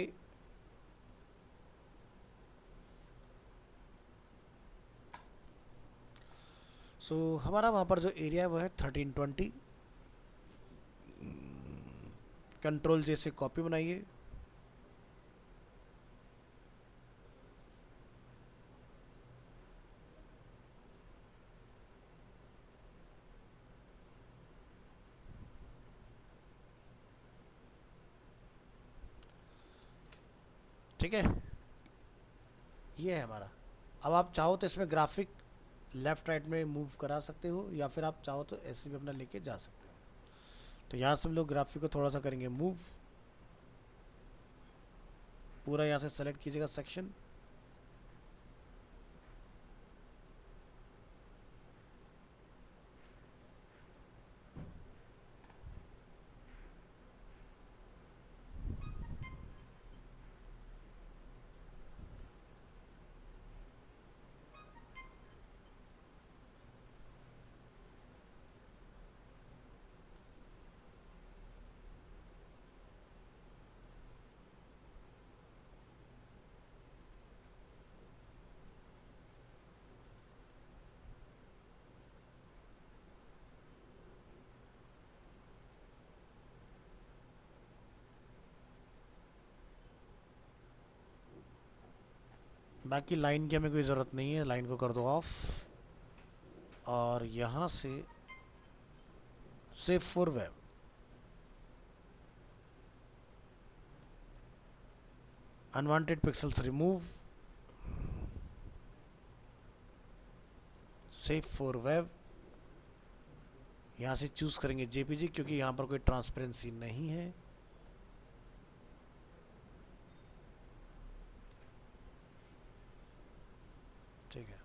Speaker 2: so हमारा वहाँ पर जो एरिया है वो है 1320। कंट्रोल J से कॉपी बनाइए, ठीक है, ये है हमारा। अब आप चाहो तो इसमें ग्राफिक लेफ़्ट राइट में मूव करा सकते हो, या फिर आप चाहो तो ऐसे भी अपना लेके जा सकते हो। तो यहाँ से हम लोग ग्राफिक को थोड़ा सा करेंगे मूव, पूरा यहाँ से सेलेक्ट कीजिएगा सेक्शन, बाकी लाइन की हमें कोई ज़रूरत नहीं है, लाइन को कर दो ऑफ। और यहाँ से save for web, unwanted pixels remove, save for web. यहाँ से चूज़ करेंगे जेपीजी क्योंकि यहाँ पर कोई ट्रांसपेरेंसी नहीं है। ठीक है,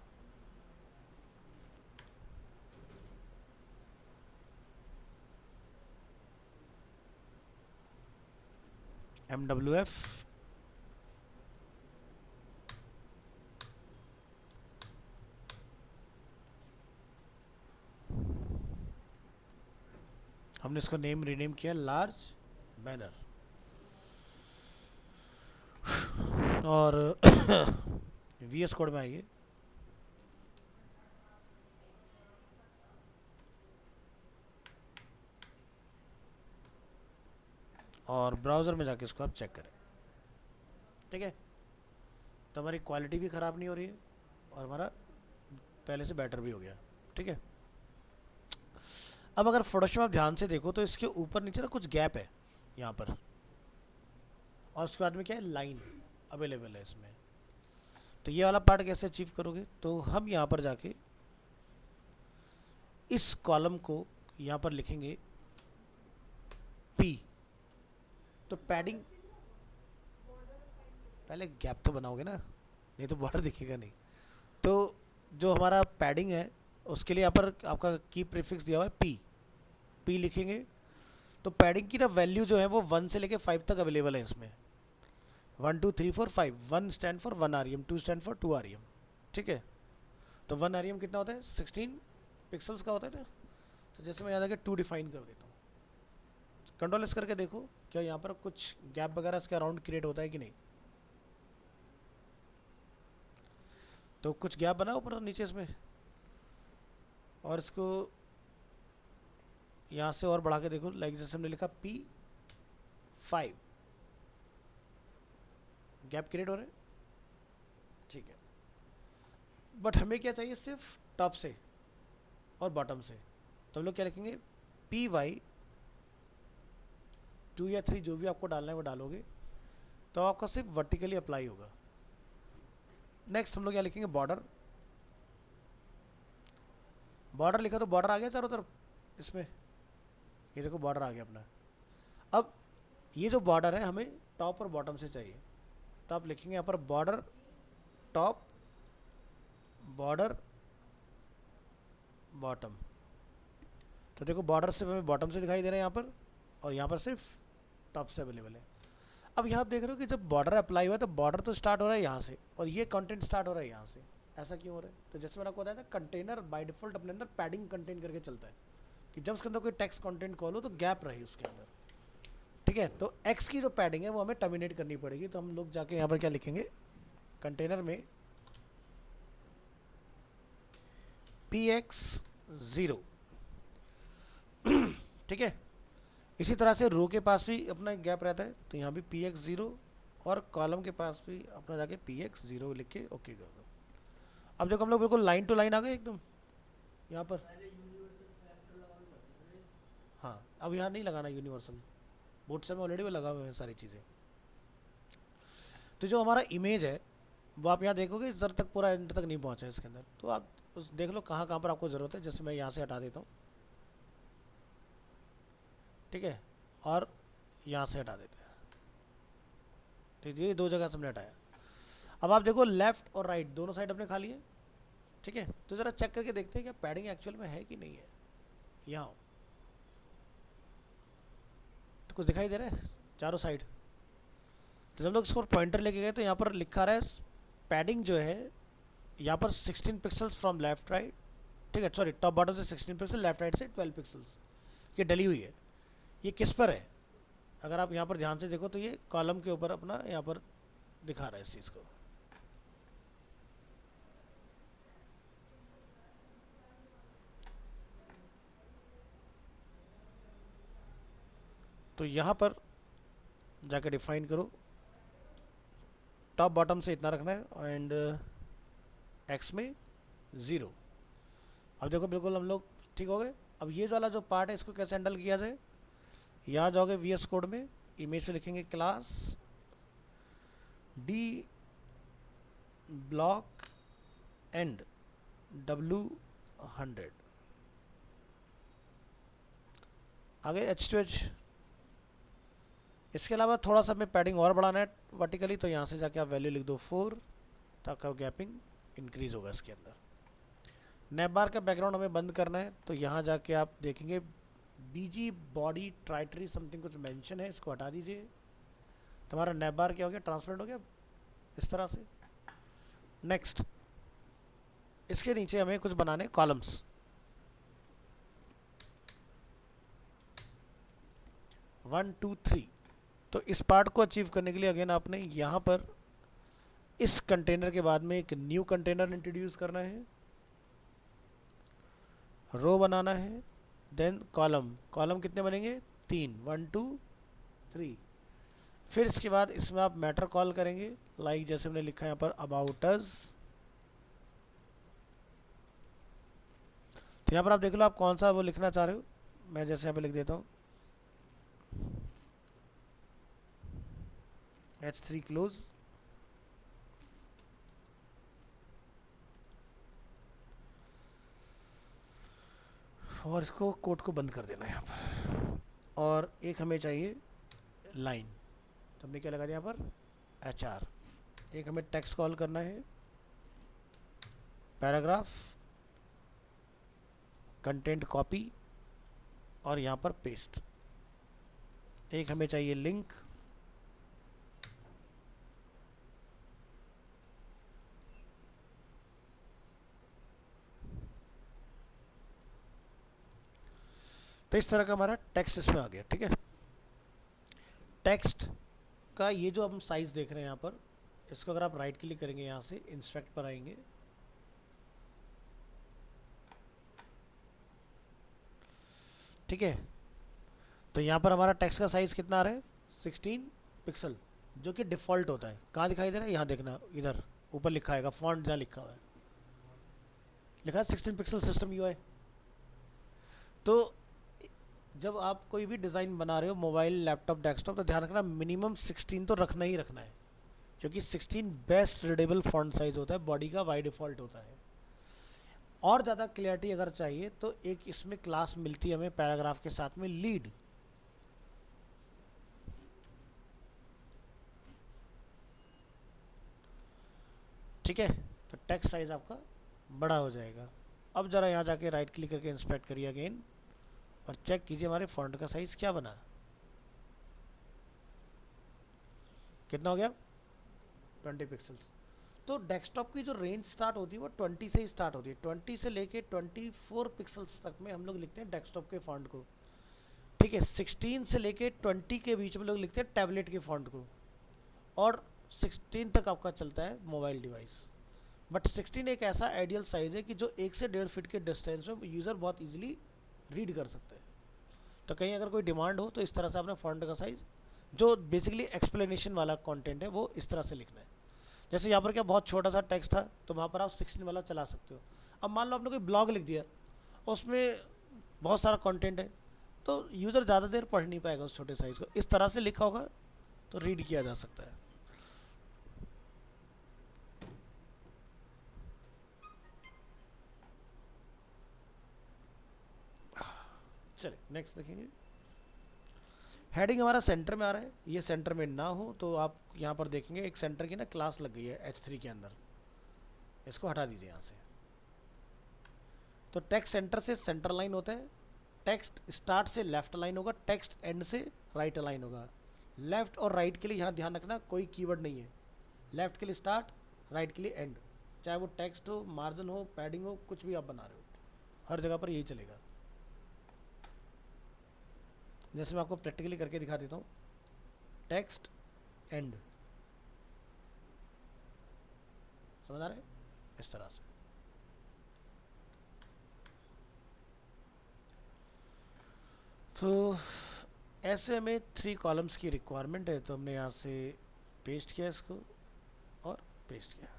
Speaker 2: MWF, हमने इसका नेम रीनेम किया लार्ज बैनर। और VS कोड में आइए, और ब्राउज़र में जाके इसको आप चेक करें। ठीक है, तो हमारी क्वालिटी भी ख़राब नहीं हो रही है और हमारा पहले से बेटर भी हो गया। ठीक है, अब अगर फोटोशॉप आप ध्यान से देखो तो इसके ऊपर नीचे ना कुछ गैप है यहाँ पर, और उसके बाद में क्या है, लाइन अवेलेबल है इसमें। तो ये वाला पार्ट कैसे अचीव करोगे, तो हम यहाँ पर जाके इस कॉलम को यहाँ पर लिखेंगे P। तो पैडिंग, पहले गैप तो बनाओगे ना, नहीं तो बॉर्डर दिखेगा नहीं। तो जो हमारा पैडिंग है उसके लिए यहाँ पर आपका की प्रीफिक्स दिया हुआ है P लिखेंगे। तो पैडिंग की ना वैल्यू जो है वो 1 से लेके 5 तक अवेलेबल है इसमें। 1 2 3 4 5, 1 stand for 1 REM, 2 stand for 2 REM। ठीक है, तो 1 REM कितना होता है, 16 पिक्सल्स का होता है ना। तो जैसे मैं यहाँ जाके 2 डिफाइन कर देता हूँ, कंट्रोल एस करके देखो क्या यहाँ पर कुछ गैप वगैरह इसके अराउंड क्रिएट होता है कि नहीं। तो कुछ गैप बना ऊपर और नीचे इसमें, और इसको यहाँ से और बढ़ा के देखो, लाइक जैसे हमने लिखा P5, गैप क्रिएट हो रहे हैं। ठीक है, बट हमें क्या चाहिए, सिर्फ टॉप से और बॉटम से। तो हम लोग क्या लिखेंगे, PY 2 या 3 जो भी आपको डालना है वो डालोगे, तो आपका सिर्फ वर्टिकली अप्लाई होगा। नेक्स्ट हम लोग क्या लिखेंगे, बॉर्डर लिखा तो बॉर्डर आ गया चारों तरफ इसमें, ये देखो बॉर्डर आ गया अपना। अब ये जो बॉर्डर है हमें टॉप और बॉटम से चाहिए, तो आप लिखेंगे यहाँ पर बॉर्डर टॉप, बॉर्डर बॉटम। तो देखो बॉर्डर सिर्फ हमें बॉटम से दिखाई दे रहा है यहाँ पर, और यहाँ पर सिर्फ टॉप से अवेलेबल है। अब यहाँ आप देख रहे हो कि जब बॉर्डर अप्लाई हुआ है तो बॉर्डर तो स्टार्ट हो रहा है यहाँ से, और ये कंटेंट स्टार्ट हो रहा है यहाँ से। ऐसा क्यों हो रहा है, तो जैसे मैंने आपको बताया था, कंटेनर बाय डिफॉल्ट अपने अंदर पैडिंग कंटेंट करके चलता है, कि जब उसके अंदर कोई टेक्स्ट कंटेंट कॉल हो तो गैप रहे उसके अंदर। ठीक है, तो एक्स की जो पैडिंग है वो हमें टर्मिनेट करनी पड़ेगी। तो हम लोग जाके यहाँ पर क्या लिखेंगे, कंटेनर में PX0। ठीक है, इसी तरह से रो के पास भी अपना एक गैप रहता है, तो यहाँ भी PX0, और कॉलम के पास भी अपना जाके PX0 लिख के ओके कर दो। अब देखो हम लोग बिल्कुल लाइन टू लाइन आ गए एकदम यहाँ पर। हाँ, अब यहाँ नहीं लगाना यूनिवर्सल, बोर्ड से में ऑलरेडी वो लगा हुए हैं सारी चीज़ें। तो जो हमारा इमेज है वो आप यहाँ देखोगे इस तक पूरा एंड तक नहीं पहुँचा है इसके अंदर। तो आप उस देख लो कहाँ कहाँ पर आपको ज़रूरत है। जैसे मैं यहाँ से हटा देता हूँ, ठीक है, और यहाँ से हटा देते हैं। ठीक है, ये 2 जगह से हमने हटाया। अब आप देखो लेफ़्ट और राइट दोनों साइड अपने खाली है। ठीक है, तो ज़रा चेक करके देखते हैं क्या पैडिंग एक्चुअल में है कि नहीं है। यहाँ तो कुछ दिखाई दे रहा है चारों साइड। तो जब लोग इसको पॉइंटर लेके गए तो यहाँ पर लिखा रहा है पैडिंग जो है यहाँ पर 16 पिक्सल्स फ्रॉम लेफ्ट राइट। ठीक है, सॉरी, टॉप बॉटम से 16 पिक्सल, लेफ्ट राइट से 12 पिक्सल्स, ये डली हुई है। ये किस पर है, अगर आप यहाँ पर ध्यान से देखो तो ये कॉलम के ऊपर अपना यहाँ पर दिखा रहा है इस चीज़ को। तो यहाँ पर जाकर डिफाइन करो टॉप बॉटम से इतना रखना है एंड एक्स में 0। अब देखो बिल्कुल हम लोग ठीक हो गए। अब ये वाला जो पार्ट है इसको कैसे हैंडल किया जाए, यहाँ जाओगे VS कोड में, इमेज पे लिखेंगे class D block and W100, आगे H2H। इसके अलावा थोड़ा सा हमें पैडिंग और बढ़ाना है वर्टिकली, तो यहाँ से जाके आप वैल्यू लिख दो 4 ताकि गैपिंग इंक्रीज होगा इसके अंदर। नैप बार का बैकग्राउंड हमें बंद करना है, तो यहाँ जाके आप देखेंगे BG बॉडी ट्राइटरी समथिंग कुछ मेंशन है, इसको हटा दीजिए। तुम्हारा नैप बार क्या हो गया, ट्रांसपेरेंट हो गया इस तरह से। नेक्स्ट इसके नीचे हमें कुछ बनाने कॉलम्स। 1 2 3। तो इस पार्ट को अचीव करने के लिए अगेन आपने यहाँ पर इस कंटेनर के बाद में एक न्यू कंटेनर इंट्रोड्यूस करना है, रो बनाना है, देन कॉलम। कॉलम कितने बनेंगे, 3, 1 2 3। फिर इसके बाद इसमें आप मैटर कॉल करेंगे, लाइक जैसे हमने लिखा है यहाँ पर अबाउट अस। तो यहाँ पर आप देख लो आप कौन सा वो लिखना चाह रहे हो। मैं जैसे यहाँ पे लिख देता हूँ H3 क्लोज, और इसको कोड को बंद कर देना है यहाँ पर। और एक हमें चाहिए लाइन, तो हमने क्या लगा दिया यहाँ पर HR। एक हमें टेक्स्ट कॉल करना है, पैराग्राफ, कंटेंट कॉपी और यहाँ पर पेस्ट। एक हमें चाहिए लिंक, तो इस तरह का हमारा टेक्स्ट इसमें आ गया। ठीक है, टेक्स्ट का ये जो हम साइज देख रहे हैं यहाँ पर, इसको अगर आप राइट क्लिक करेंगे, यहाँ से इंस्पेक्ट पर आएंगे, ठीक है, तो यहाँ पर हमारा टेक्स्ट का साइज कितना आ रहा है, 16 पिक्सल, जो कि डिफ़ॉल्ट होता है। कहाँ दिखाई दे रहा है, यहाँ देखना, इधर ऊपर लिखा आएगा, फॉन्ट जहाँ लिखा हुआ है, लिखा है 16 पिक्सल सिस्टम UI। तो जब आप कोई भी डिज़ाइन बना रहे हो, मोबाइल, लैपटॉप, डेस्कटॉप, तो ध्यान रखना मिनिमम 16 तो रखना ही रखना है, क्योंकि 16 बेस्ट रीडेबल फॉन्ट साइज होता है, बॉडी का बाय डिफ़ॉल्ट होता है। और ज़्यादा क्लियरिटी अगर चाहिए तो एक इसमें क्लास मिलती है हमें पैराग्राफ के साथ में, लीड। ठीक है, तो टेक्स्ट साइज आपका बड़ा हो जाएगा। अब ज़रा यहाँ जाके राइट क्लिक करके इंस्पेक्ट करिए अगेन और चेक कीजिए हमारे फॉन्ट का साइज़ क्या बना, कितना हो गया, 20 पिक्सल्स। तो डेस्कटॉप की जो रेंज स्टार्ट होती है वो 20 से ही स्टार्ट होती है। 20 से लेके 24 पिक्सल्स तक में हम लोग लिखते हैं डेस्कटॉप के फॉन्ट को। ठीक है, 16 से लेके 20 के बीच में लोग लिखते हैं टैबलेट के फॉन्ट को, और 16 तक आपका चलता है मोबाइल डिवाइस। बट 16 एक ऐसा आइडियल साइज़ है कि जो 1 से 1.5 फीट के डिस्टेंस में यूज़र बहुत ईजिली रीड कर सकते हैं। तो कहीं अगर कोई डिमांड हो तो इस तरह से अपने फॉन्ट का साइज़, जो बेसिकली एक्सप्लेनेशन वाला कंटेंट है, वो इस तरह से लिखना है। जैसे यहाँ पर क्या बहुत छोटा सा टेक्स्ट था, तो वहाँ पर आप 16 वाला चला सकते हो। अब मान लो आपने कोई ब्लॉग लिख दिया, उसमें बहुत सारा कंटेंट है, तो यूज़र ज़्यादा देर पढ़ नहीं पाएगा उस छोटे साइज़ को। इस तरह से लिखा होगा तो रीड किया जा सकता है। चलिए नेक्स्ट देखेंगे। हेडिंग हमारा सेंटर में आ रहा है, ये सेंटर में ना हो तो आप यहाँ पर देखेंगे एक सेंटर की ना क्लास लग गई है H3 के अंदर, इसको हटा दीजिए यहाँ से। तो टेक्स्ट सेंटर से सेंटर लाइन होता है, टेक्स्ट स्टार्ट से लेफ्ट लाइन होगा, टेक्स्ट एंड से राइट लाइन होगा। लेफ्ट और राइट के लिए यहाँ ध्यान रखना कोई कीवर्ड नहीं है, लेफ्ट के लिए स्टार्ट, राइट के लिए एंड, चाहे वो टेक्स्ट हो, मार्जिन हो, पैडिंग हो, कुछ भी आप बना रहे हो, हर जगह पर यही चलेगा। जैसे मैं आपको प्रैक्टिकली करके दिखा देता हूँ, टेक्स्ट एंड, समझ आ रहा है, इस तरह से। तो ऐसे हमें 3 कॉलम्स की रिक्वायरमेंट है, तो हमने यहाँ से पेस्ट किया इसको, पेस्ट किया,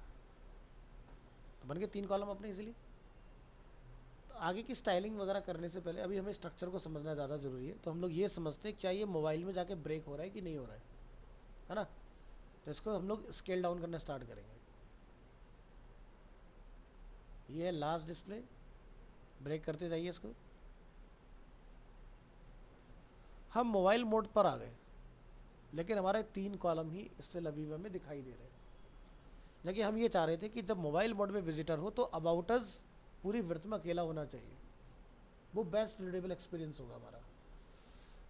Speaker 2: तो बन गए 3 कॉलम अपने इजीली। तो आगे की स्टाइलिंग वगैरह करने से पहले अभी हमें स्ट्रक्चर को समझना ज़्यादा ज़रूरी है। तो हम लोग ये समझते हैं क्या ये मोबाइल में जाके ब्रेक हो रहा है कि नहीं हो रहा है ना। तो इसको हम लोग स्केल डाउन करना स्टार्ट करेंगे। ये है लास्ट डिस्प्ले, ब्रेक करते जाइए इसको। हम मोबाइल मोड पर आ गए, लेकिन हमारे 3 कॉलम ही स्टिल अभी भी हमें दिखाई दे रहे हैं। लेकिन हम ये चाह रहे थे कि जब मोबाइल मोड में विजिटर हो तो अबाउट अस पूरी विड्थ में अकेला होना चाहिए, वो बेस्ट रीडेबल एक्सपीरियंस होगा हमारा।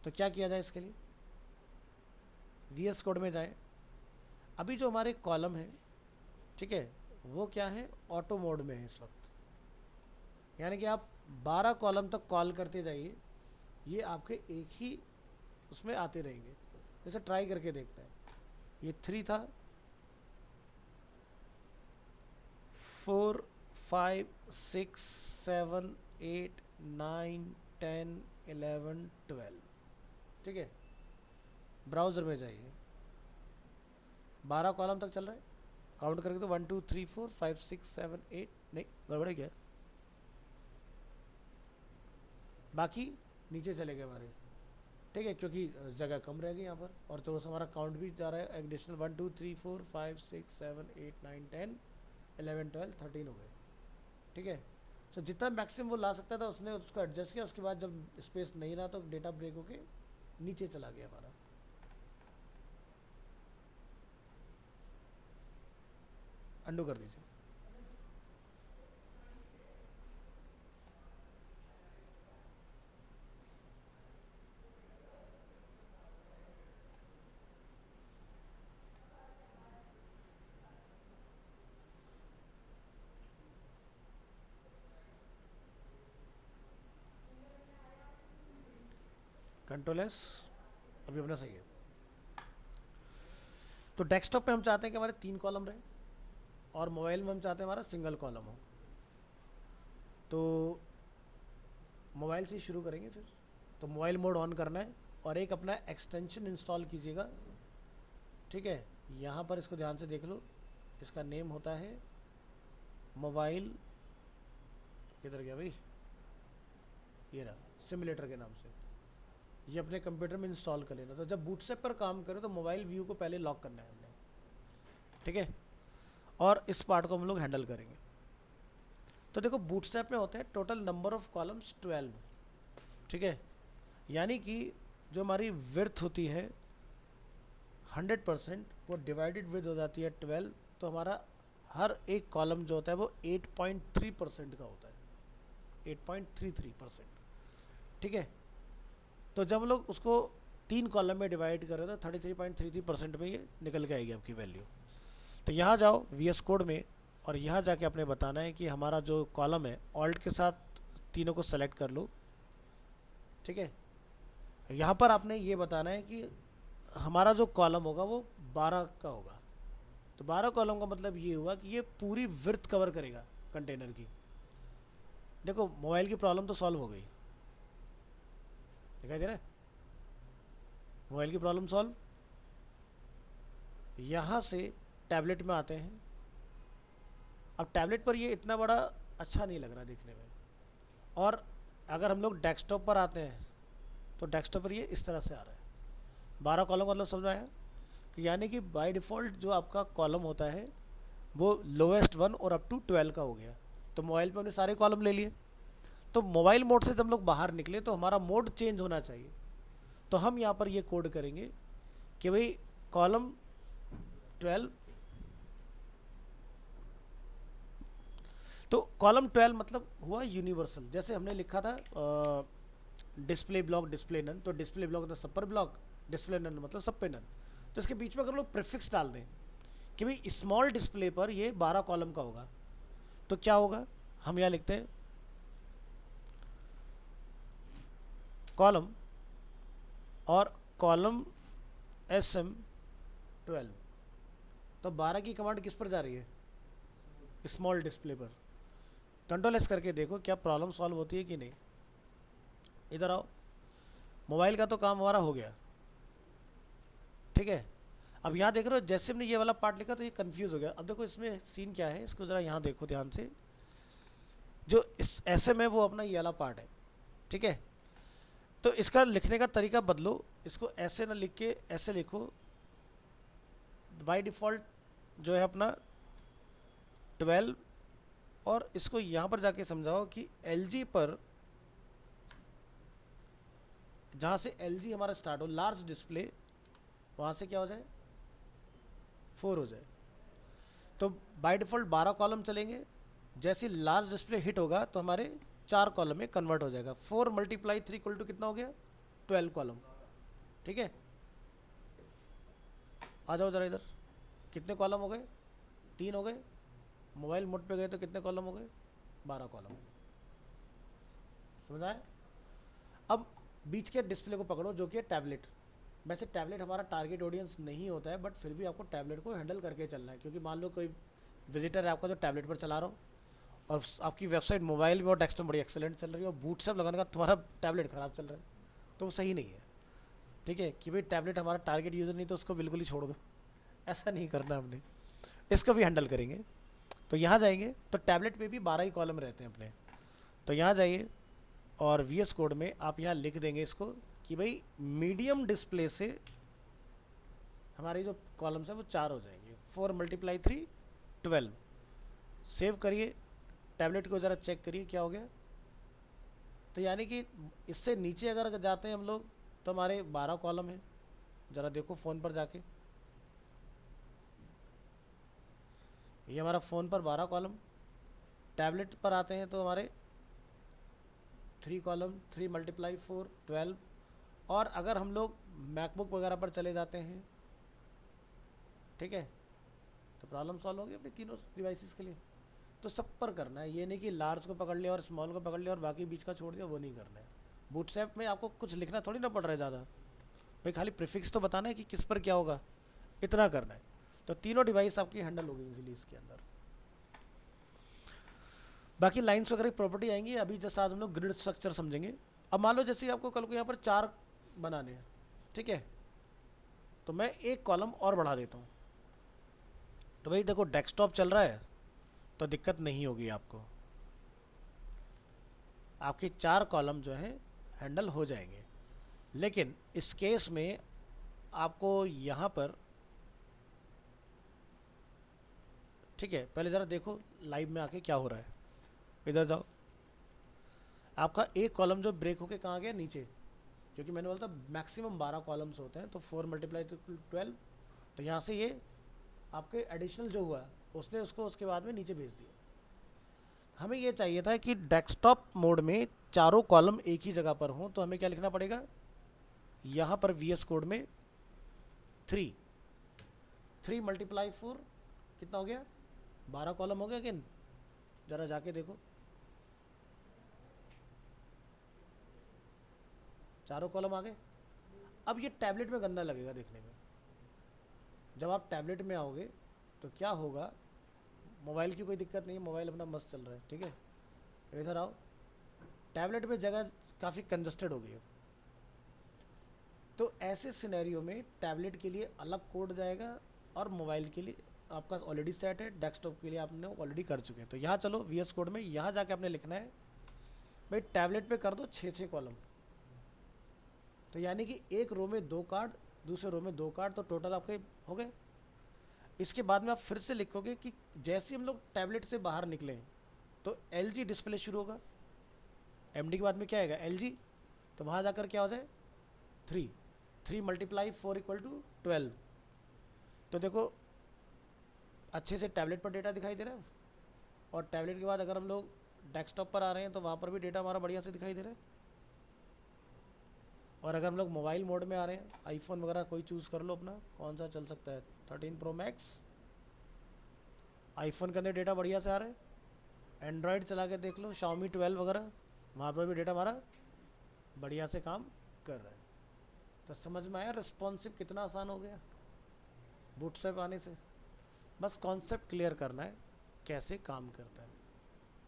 Speaker 2: तो क्या किया जाए इसके लिए, VS कोड में जाएं। अभी जो हमारे कॉलम है, ठीक है, वो क्या है, ऑटो मोड में है इस वक्त। यानी कि आप 12 कॉलम तक कॉल करते जाइए, ये आपके एक ही उसमें आते रहेंगे। जैसे ट्राई करके देखते हैं, ये 3 था, 4 5 6 7 8 9 10 11 12, ठीक है। ब्राउज़र में जाइए, 12 कॉलम तक चल रहा है, काउंट करके तो 1 2 3 4 5 6 7 8, नहीं गड़बड़ है क्या, बाकी नीचे चले गए हमारे, ठीक है, क्योंकि जगह कम रह गई यहाँ पर। और तो हमारा काउंट भी जा रहा है एडिशनल, 1 2 3 4 5 6 7 8 9 10 11 12 13 हो गए, ठीक है। तो जितना मैक्सिमम वो ला सकता था उसने उसको एडजस्ट किया। उसके बाद जब स्पेस नहीं रहा तो डेटा ब्रेक होके नीचे चला गया हमारा। अंडू कर दीजिए। कंट्रोल एस, अभी अपना सही है। तो डेस्कटॉप पे हम चाहते हैं कि हमारे 3 कॉलम रहे, और मोबाइल में हम चाहते हैं हमारा सिंगल कॉलम हो। तो मोबाइल से ही शुरू करेंगे फिर। तो मोबाइल मोड ऑन करना है और एक अपना एक्सटेंशन इंस्टॉल कीजिएगा, ठीक है। यहाँ पर इसको ध्यान से देख लो, इसका नेम होता है मोबाइल, किधर गया भाई, ये रहा, सिमुलेटर के नाम से। ये अपने कंप्यूटर में इंस्टॉल कर लेना। तो जब बूटस्ट्रैप पर काम करें तो मोबाइल व्यू को पहले लॉक करना है हमने, ठीक है। और इस पार्ट को हम लोग हैंडल करेंगे। तो देखो बूटस्ट्रैप में होते हैं टोटल नंबर ऑफ कॉलम्स 12, ठीक है। यानी कि जो हमारी विड्थ होती है 100%, वो डिवाइडेड विड्थ हो जाती है 12। तो हमारा हर एक कॉलम जो होता है वो 8.3% का होता है, 8.33%, ठीक है। तो जब हम लोग उसको 3 कॉलम में डिवाइड करें तो 33.33% में ये निकल के आएगी आपकी वैल्यू। तो यहाँ जाओ VS कोड में, और यहाँ जाके आपने बताना है कि हमारा जो कॉलम है ऑल्ट के साथ तीनों को सेलेक्ट कर लो, ठीक है। यहाँ पर आपने ये बताना है कि हमारा जो कॉलम होगा वो 12 का होगा। तो 12 कॉलम का मतलब ये हुआ कि ये पूरी विड्थ कवर करेगा कंटेनर की। देखो मोबाइल की प्रॉब्लम तो सॉल्व हो गई, दिखाई दे रहा है, मोबाइल की प्रॉब्लम सॉल्व। यहाँ से टैबलेट में आते हैं। अब टैबलेट पर ये इतना बड़ा अच्छा नहीं लग रहा देखने में। और अगर हम लोग डेस्कटॉप पर आते हैं तो डेस्कटॉप पर ये इस तरह से आ रहा है। 12 कॉलम मतलब समझ आया कि यानी कि बाय डिफ़ॉल्ट जो आपका कॉलम होता है वो लोएस्ट 1 और अप टू 12 का हो गया। तो मोबाइल पे हमने सारे कॉलम ले लिए। तो मोबाइल मोड से जब हम लोग बाहर निकले तो हमारा मोड चेंज होना चाहिए। तो हम यहाँ पर ये कोड करेंगे कि भाई कॉलम 12, तो कॉलम 12 मतलब हुआ यूनिवर्सल। जैसे हमने लिखा था डिस्प्ले ब्लॉक डिस्प्ले नन, तो डिस्प्ले ब्लॉक मतलब सब पर ब्लॉक, डिस्प्ले नन मतलब सब पे नन। तो इसके बीच में अगर लोग प्रीफिक्स डाल दें कि भाई स्मॉल डिस्प्ले पर ये 12 कॉलम का होगा, तो क्या होगा, हम यहाँ लिखते हैं कॉलम और कॉलम SM12। तो 12 की कमांड किस पर जा रही है, स्मॉल डिस्प्ले पर। कंट्रोल एस करके देखो क्या प्रॉब्लम सॉल्व होती है कि नहीं। इधर आओ, मोबाइल का तो काम हमारा हो गया, ठीक है। अब यहाँ देख रहे हो जैसे हमने ये वाला पार्ट लिखा तो ये कंफ्यूज हो गया। अब देखो इसमें सीन क्या है, इसको ज़रा यहाँ देखो ध्यान से। जो इस ऐसे में वो अपना ये वाला पार्ट है, ठीक है। तो इसका लिखने का तरीका बदलो, इसको ऐसे ना लिख के ऐसे लिखो। बाय डिफ़ॉल्ट जो है अपना 12, और इसको यहाँ पर जाके समझाओ कि LG पर, जहाँ से LG हमारा स्टार्ट हो, लार्ज डिस्प्ले, वहाँ से क्या हो जाए 4 हो जाए। तो बाय डिफ़ॉल्ट 12 कॉलम चलेंगे, जैसे लार्ज डिस्प्ले हिट होगा तो हमारे 4 कॉलम में कन्वर्ट हो जाएगा। 4 × 3 इक्वल टू कितना हो गया 12 कॉलम, ठीक है। आ जाओ ज़रा इधर, कितने कॉलम हो गए 3 हो गए। मोबाइल मोड पे गए तो कितने कॉलम हो गए 12 कॉलम, समझ आए। अब बीच के डिस्प्ले को पकड़ो जो कि है टैबलेट। वैसे टैबलेट हमारा टारगेट ऑडियंस नहीं होता है, बट फिर भी आपको टैबलेट को हैंडल करके चलना है, क्योंकि मान लो कोई विजिटर है आपका जो टैबलेट पर चला रहा हो और आपकी वेबसाइट मोबाइल में और डेस्कटॉप बड़ी एक्सेलेंट चल रही है और बूटस्ट्रैप लगाने का तुम्हारा टैबलेट ख़राब चल रहा है, तो वो सही नहीं है, ठीक है। कि भाई टैबलेट हमारा टारगेट यूज़र नहीं तो उसको बिल्कुल ही छोड़ दो, ऐसा नहीं करना हमने। इसको भी हैंडल करेंगे। तो यहाँ जाएंगे तो टैबलेट पे भी 12 ही कॉलम रहते हैं अपने। तो यहाँ जाइए और VS कोड में आप यहाँ लिख देंगे इसको कि भाई मीडियम डिस्प्ले से हमारे जो कॉलम्स हैं वो 4 हो जाएंगे। 4 × 3 12। सेव करिए, टैबलेट को ज़रा चेक करिए क्या हो गया। तो यानी कि इससे नीचे अगर जाते हैं हम लोग तो हमारे 12 कॉलम हैं। ज़रा देखो फ़ोन पर जाके, ये हमारा फ़ोन पर 12 कॉलम। टैबलेट पर आते हैं तो हमारे 3 कॉलम, 3 × 4 12। और अगर हम लोग मैकबुक वगैरह पर चले जाते हैं, ठीक है, तो प्रॉब्लम सॉल्व होगी अपनी तीनों डिवाइसेस के लिए। तो सब पर करना है, ये नहीं कि लार्ज को पकड़ लिया और स्मॉल को पकड़ लिया और बाकी बीच का छोड़ दिया, वो नहीं करना है। बूटस्ट्रैप में आपको कुछ लिखना थोड़ी ना पड़ रहा है ज़्यादा, भाई खाली प्रीफिक्स तो बताना है कि किस पर क्या होगा, इतना करना है। तो तीनों डिवाइस आपकी हैंडल होगी इजीली इसके अंदर। बाकी लाइन्स वगैरह की प्रॉपर्टी आएंगी, अभी जस्ट आज हम लोग ग्रिड स्ट्रक्चर समझेंगे। अब मान लो जैसे आपको कल को यहाँ पर 4 बनाने हैं, ठीक है, तो मैं एक कॉलम और बढ़ा देता हूँ। तो भाई देखो डेस्कटॉप चल रहा है तो दिक्कत नहीं होगी आपको, आपके 4 कॉलम जो हैं हैंडल हो जाएंगे। लेकिन इस केस में आपको यहाँ पर, ठीक है, पहले ज़रा देखो लाइव में आके क्या हो रहा है। इधर जाओ, आपका एक कॉलम जो ब्रेक होके कहाँ गया नीचे, क्योंकि मैंने बोला था मैक्सिमम 12 कॉलम्स होते हैं। तो 4 × 12, तो यहाँ से ये आपके एडिशनल जो हुआ उसने उसको उसके बाद में नीचे भेज दिया। हमें ये चाहिए था कि डेस्कटॉप मोड में चारों कॉलम एक ही जगह पर हों, तो हमें क्या लिखना पड़ेगा, यहाँ पर VS कोड में 3 × 4 कितना हो गया 12 कॉलम हो गया कि ज़रा जाके देखो, चारों कॉलम आ गए। अब ये टैबलेट में गंदा लगेगा देखने में। जब आप टैबलेट में आओगे तो क्या होगा, मोबाइल की कोई दिक्कत नहीं है, मोबाइल अपना मस्त चल रहा है, ठीक है। इधर आओ, टैबलेट में जगह काफ़ी कंजस्टेड हो गई है। तो ऐसे सिनेरियो में टैबलेट के लिए अलग कोड जाएगा और मोबाइल के लिए आपका ऑलरेडी सेट है, डेस्कटॉप के लिए आपने ऑलरेडी कर चुके हैं। तो यहाँ चलो VS कोड में यहाँ जाके आपने लिखना है भाई टैबलेट पे कर दो 6 कॉलम। तो यानी कि एक रो में 2 कार्ड, दूसरे रो में 2 कार्ड, तो टोटल आपके हो गए। इसके बाद में आप फिर से लिखोगे कि जैसे हम लोग टैबलेट से बाहर निकलें तो LG डिस्प्ले शुरू होगा। MD के बाद में क्या आएगा LG, तो वहाँ जाकर क्या हो जाए 3 × 4 = 12। तो देखो अच्छे से टैबलेट पर डेटा दिखाई दे रहा है, और टैबलेट के बाद अगर हम लोग डेस्कटॉप पर आ रहे हैं तो वहाँ पर भी डेटा हमारा बढ़िया से दिखाई दे रहा है। और अगर हम लोग मोबाइल मोड में आ रहे हैं, आईफोन वगैरह कोई चूज़ कर लो अपना, कौन सा चल सकता है, 13 Pro Max, आईफोन के अंदर डेटा बढ़िया से आ रहा है। एंड्रॉयड चला के देख लो, Xiaomi 12 वगैरह, वहाँ पर भी डेटा हमारा बढ़िया से काम कर रहा है। तो समझ में आया रिस्पॉन्सिव कितना आसान हो गया बूटस्ट्रैप आने से। बस कॉन्सेप्ट क्लियर करना है कैसे काम करता है।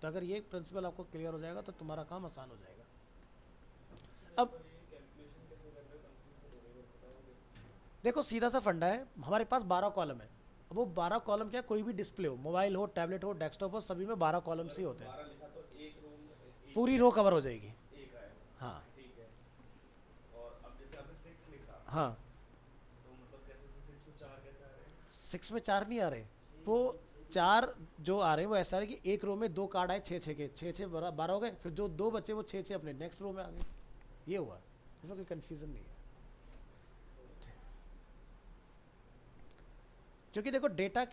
Speaker 2: तो अगर ये प्रिंसिपल आपको क्लियर हो जाएगा तो तुम्हारा काम आसान हो जाएगा। अब देखो सीधा सा फंडा है, हमारे पास 12 कॉलम है। अब वो 12 कॉलम क्या है, कोई भी डिस्प्ले हो, मोबाइल हो, टैबलेट हो, डेस्कटॉप हो, सभी में 12 कॉलम्स ही होते हैं।
Speaker 3: 12 लिखा तो एक रो में एक
Speaker 2: पूरी रो कवर हो जाएगी।
Speaker 3: एक आएगा।
Speaker 2: हाँ
Speaker 3: ठीक है। और अब जैसे आपने 6 लिखा,
Speaker 2: हाँ।
Speaker 3: तो मतलब कैसे 6 में 4 कैसे आ रहे हैं?
Speaker 2: 6 में 4 नहीं आ रहे, वो 4 जो आ रहे हैं वो ऐसा है कि एक रो में 2 कार्ड आए 6 6 के, 6 6 12 हो गए, फिर जो 2 बचे वो 6 6 अपने नेक्स्ट रो में आ गए। ये हुआ, इसमें कोई कन्फ्यूज़न नहीं है। क्योंकि देखो डेटा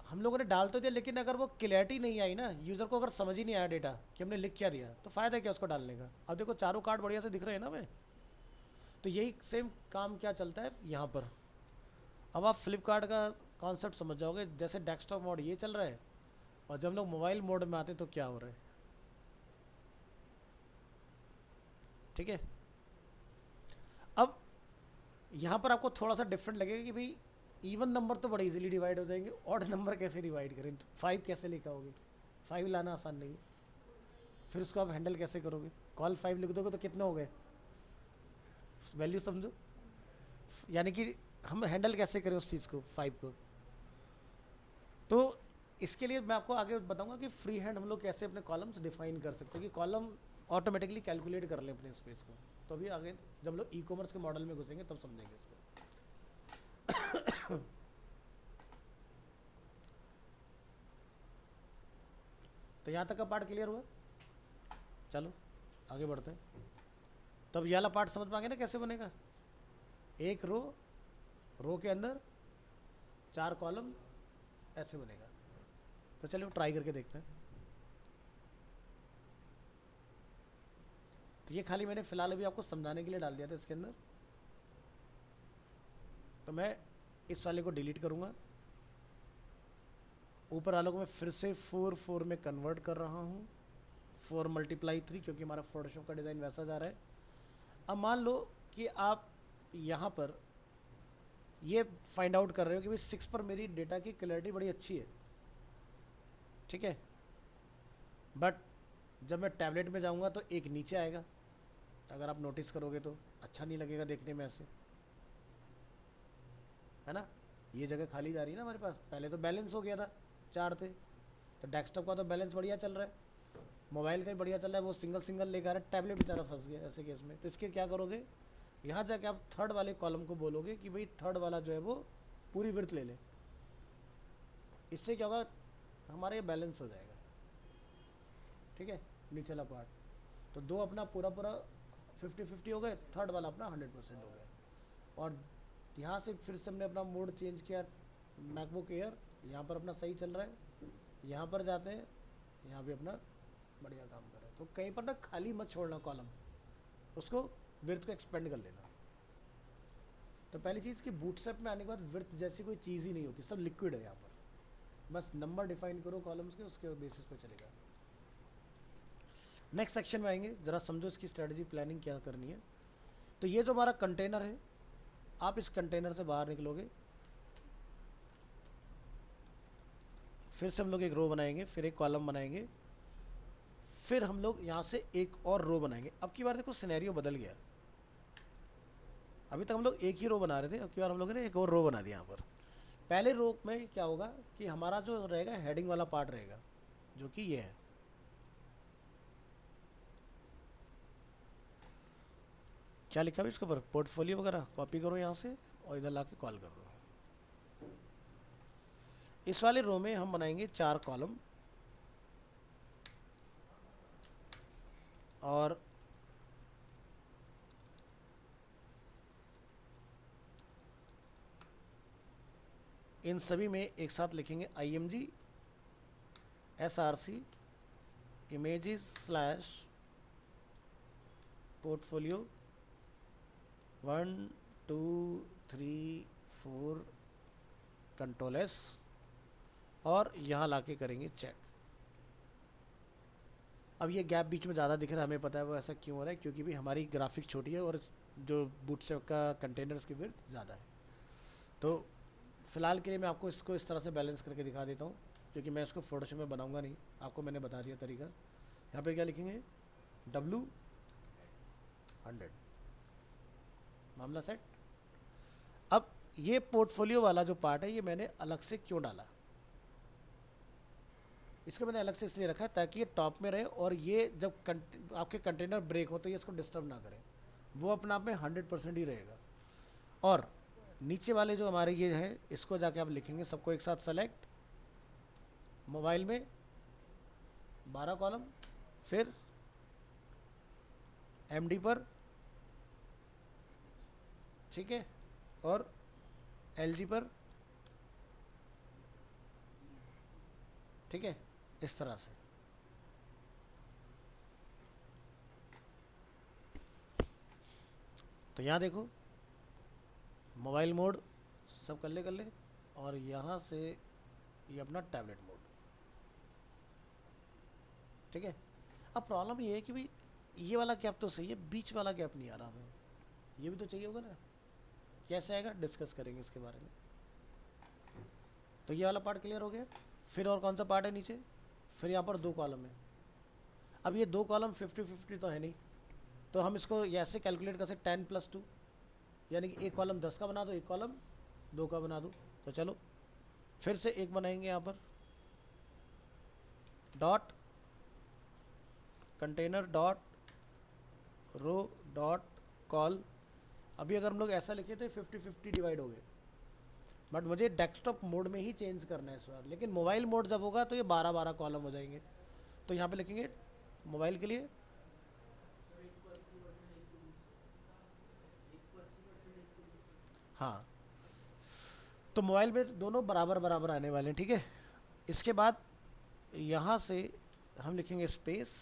Speaker 2: हम लोगों ने डाल तो दिया, लेकिन अगर वो क्लैरिटी नहीं आई ना, यूज़र को अगर समझ ही नहीं आया डेटा कि हमने लिख क्या दिया, तो फ़ायदा क्या उसको डालने का। अब देखो चारों कार्ड बढ़िया से दिख रहे हैं ना हमें, तो यही सेम काम क्या चलता है यहाँ पर। अब आप फ्लिपकार्ट का कॉन्सेप्ट समझ जाओगे, जैसे डेस्कटॉप मोड ये चल रहा है, और जब हम लोग मोबाइल मोड में आते तो क्या हो रहा है। ठीक है। अब यहाँ पर आपको थोड़ा सा डिफरेंट लगेगा कि भाई इवन नंबर तो बड़े इजीली डिवाइड हो जाएंगे, ऑड नंबर कैसे डिवाइड करें, 5 कैसे लिखा होगे, 5 लाना आसान नहीं है। फिर उसको आप हैंडल कैसे करोगे, कॉल 5 लिख दोगे तो कितने हो गए, वैल्यू समझो। यानी कि हम हैंडल कैसे करें उस चीज़ को, 5 को। तो इसके लिए मैं आपको आगे बताऊंगा कि फ्री हैंड हम लोग कैसे अपने कॉलम्स डिफाइन कर सकते हैं कि कॉलम ऑटोमेटिकली कैलकुलेट कर लें अपने स्पेस को। तो अभी आगे जब हम लोग ई कॉमर्स के मॉडल में घुसेंगे तब समझेंगे इसको। तो यहाँ तक का पार्ट क्लियर हुआ, चलो आगे बढ़ते हैं। तब ये वाला पार्ट समझ पाएंगे ना कैसे बनेगा। एक रो के अंदर 4 कॉलम ऐसे बनेगा। तो चलिए ट्राई करके देखते हैं। तो ये खाली मैंने फ़िलहाल अभी आपको समझाने के लिए डाल दिया था इसके अंदर। तो मैं इस वाले को डिलीट करूँगा, ऊपर वालों को मैं फिर से 4 4 में कन्वर्ट कर रहा हूँ, 4 × 3, क्योंकि हमारा फोटोशॉप का डिज़ाइन वैसा जा रहा है। अब मान लो कि आप यहाँ पर ये फाइंड आउट कर रहे हो कि भाई 6 पर मेरी डेटा की क्लैरिटी बड़ी अच्छी है, ठीक है, बट जब मैं टैबलेट में जाऊँगा तो एक नीचे आएगा। अगर आप नोटिस करोगे तो अच्छा नहीं लगेगा देखने में ऐसे, है ना। ये जगह खाली जा रही है ना हमारे पास, पहले तो बैलेंस हो गया था, 4 थे, तो डेस्कटॉप का तो बैलेंस बढ़िया चल रहा है, मोबाइल का भी बढ़िया चल रहा है, वो सिंगल सिंगल लेकर आ रहा है, टैबलेट बेचारा फंस गया ऐसे केस में। तो इसके क्या करोगे, यहाँ जाके आप थर्ड वाले कॉलम को बोलोगे कि भाई थर्ड वाला जो है वो पूरी विड्थ ले ले। इससे क्या होगा, हमारा ये बैलेंस हो जाएगा, ठीक है, नीचे वाला पार्ट। तो 2 अपना पूरा 50-50 हो गए, थर्ड वाला अपना 100% हो गया। और यहाँ से फिर से हमने अपना मोड चेंज किया, मैकबुक एयर यहाँ पर अपना सही चल रहा है, यहाँ पर जाते हैं, यहाँ भी अपना बढ़िया काम कर रहा है। तो कहीं पर ना खाली मत छोड़ना कॉलम, उसको विड्थ को एक्सपेंड कर लेना। तो पहली चीज़ कि बूटस्ट्रैप में आने के बाद विड्थ जैसी कोई चीज़ ही नहीं होती, सब लिक्विड है यहाँ पर, बस नंबर डिफाइन करो कॉलम्स के, उसके बेसिस पे चलेगा। नेक्स्ट सेक्शन में आएंगे, ज़रा समझो इसकी स्ट्रेटजी प्लानिंग क्या करनी है। तो ये जो हमारा कंटेनर है, आप इस कंटेनर से बाहर निकलोगे, फिर से हम लोग एक रो बनाएंगे, फिर एक कॉलम बनाएंगे, फिर हम लोग यहाँ से एक और रो बनाएंगे। अब की बार देखो सिनेरियो बदल गया, अभी तक हम लोग एक ही रो बना रहे थे, अब की बार हम लोगों ने एक और रो बना दिया यहाँ पर। पहले रो में क्या होगा कि हमारा जो रहेगा हेडिंग वाला पार्ट रहेगा, जो कि ये है। क्या लिखा है इसके ऊपर, पोर्टफोलियो वगैरह कॉपी करो यहाँ से और इधर ला के कॉल कर दो। इस वाले रो में हम बनाएंगे 4 कॉलम, और इन सभी में एक साथ लिखेंगे IMG SRC images / portfolio 1 2 3 4 control S, और यहाँ लाके करेंगे चेक। अब ये गैप बीच में ज़्यादा दिख रहा है, हमें पता है वो ऐसा क्यों हो रहा है, क्योंकि भी हमारी ग्राफिक छोटी है और जो बूटस्ट्रैप का कंटेनर्स की विड्थ ज़्यादा है। तो फ़िलहाल के लिए मैं आपको इसको इस तरह से बैलेंस करके दिखा देता हूँ, क्योंकि मैं इसको फोटोशॉप में बनाऊंगा नहीं, आपको मैंने बता दिया तरीका। यहाँ पे क्या लिखेंगे, W100, मामला सेट। अब ये पोर्टफोलियो वाला जो पार्ट है ये मैंने अलग से क्यों डाला, इसको मैंने अलग से इसलिए रखा है ताकि ये टॉप में रहे और ये जब आपके कंटेनर ब्रेक हो तो ये इसको डिस्टर्ब ना करें, वो अपने आप में 100% ही रहेगा। और नीचे वाले जो हमारे ये हैं इसको जाके आप लिखेंगे सबको एक साथ सेलेक्ट, मोबाइल में 12 कॉलम, फिर एमडी पर, ठीक है, और एलजी पर, ठीक है, इस तरह से। तो यहाँ देखो मोबाइल मोड सब कर ले और यहाँ से ये अपना टैबलेट मोड, ठीक है। अब प्रॉब्लम ये है कि भाई ये वाला गैप तो सही है, बीच वाला गैप नहीं आ रहा हमें, ये भी तो चाहिए होगा ना, कैसे आएगा डिस्कस करेंगे इसके बारे में। तो ये वाला पार्ट क्लियर हो गया। फिर और कौन सा पार्ट है नीचे, फिर यहाँ पर 2 कॉलम है। अब ये 2 कॉलम 50-50 तो है नहीं, तो हम इसको ऐसे कैलकुलेट कर सकते 10+2, यानी कि एक कॉलम 10 का बना दो, एक कॉलम 2 का बना दो। तो चलो फिर से एक बनाएंगे यहाँ पर, dot container dot row dot col. अभी अगर हम लोग ऐसा लिखे तो 50-50 डिवाइड हो गए, बट मुझे डेस्कटॉप मोड में ही चेंज करना है इस बार, लेकिन मोबाइल मोड जब होगा तो ये 12-12 कॉलम हो जाएंगे। तो यहाँ पे लिखेंगे मोबाइल के लिए हाँ, तो मोबाइल में दोनों बराबर बराबर आने वाले हैं, ठीक है। इसके बाद यहाँ से हम लिखेंगे स्पेस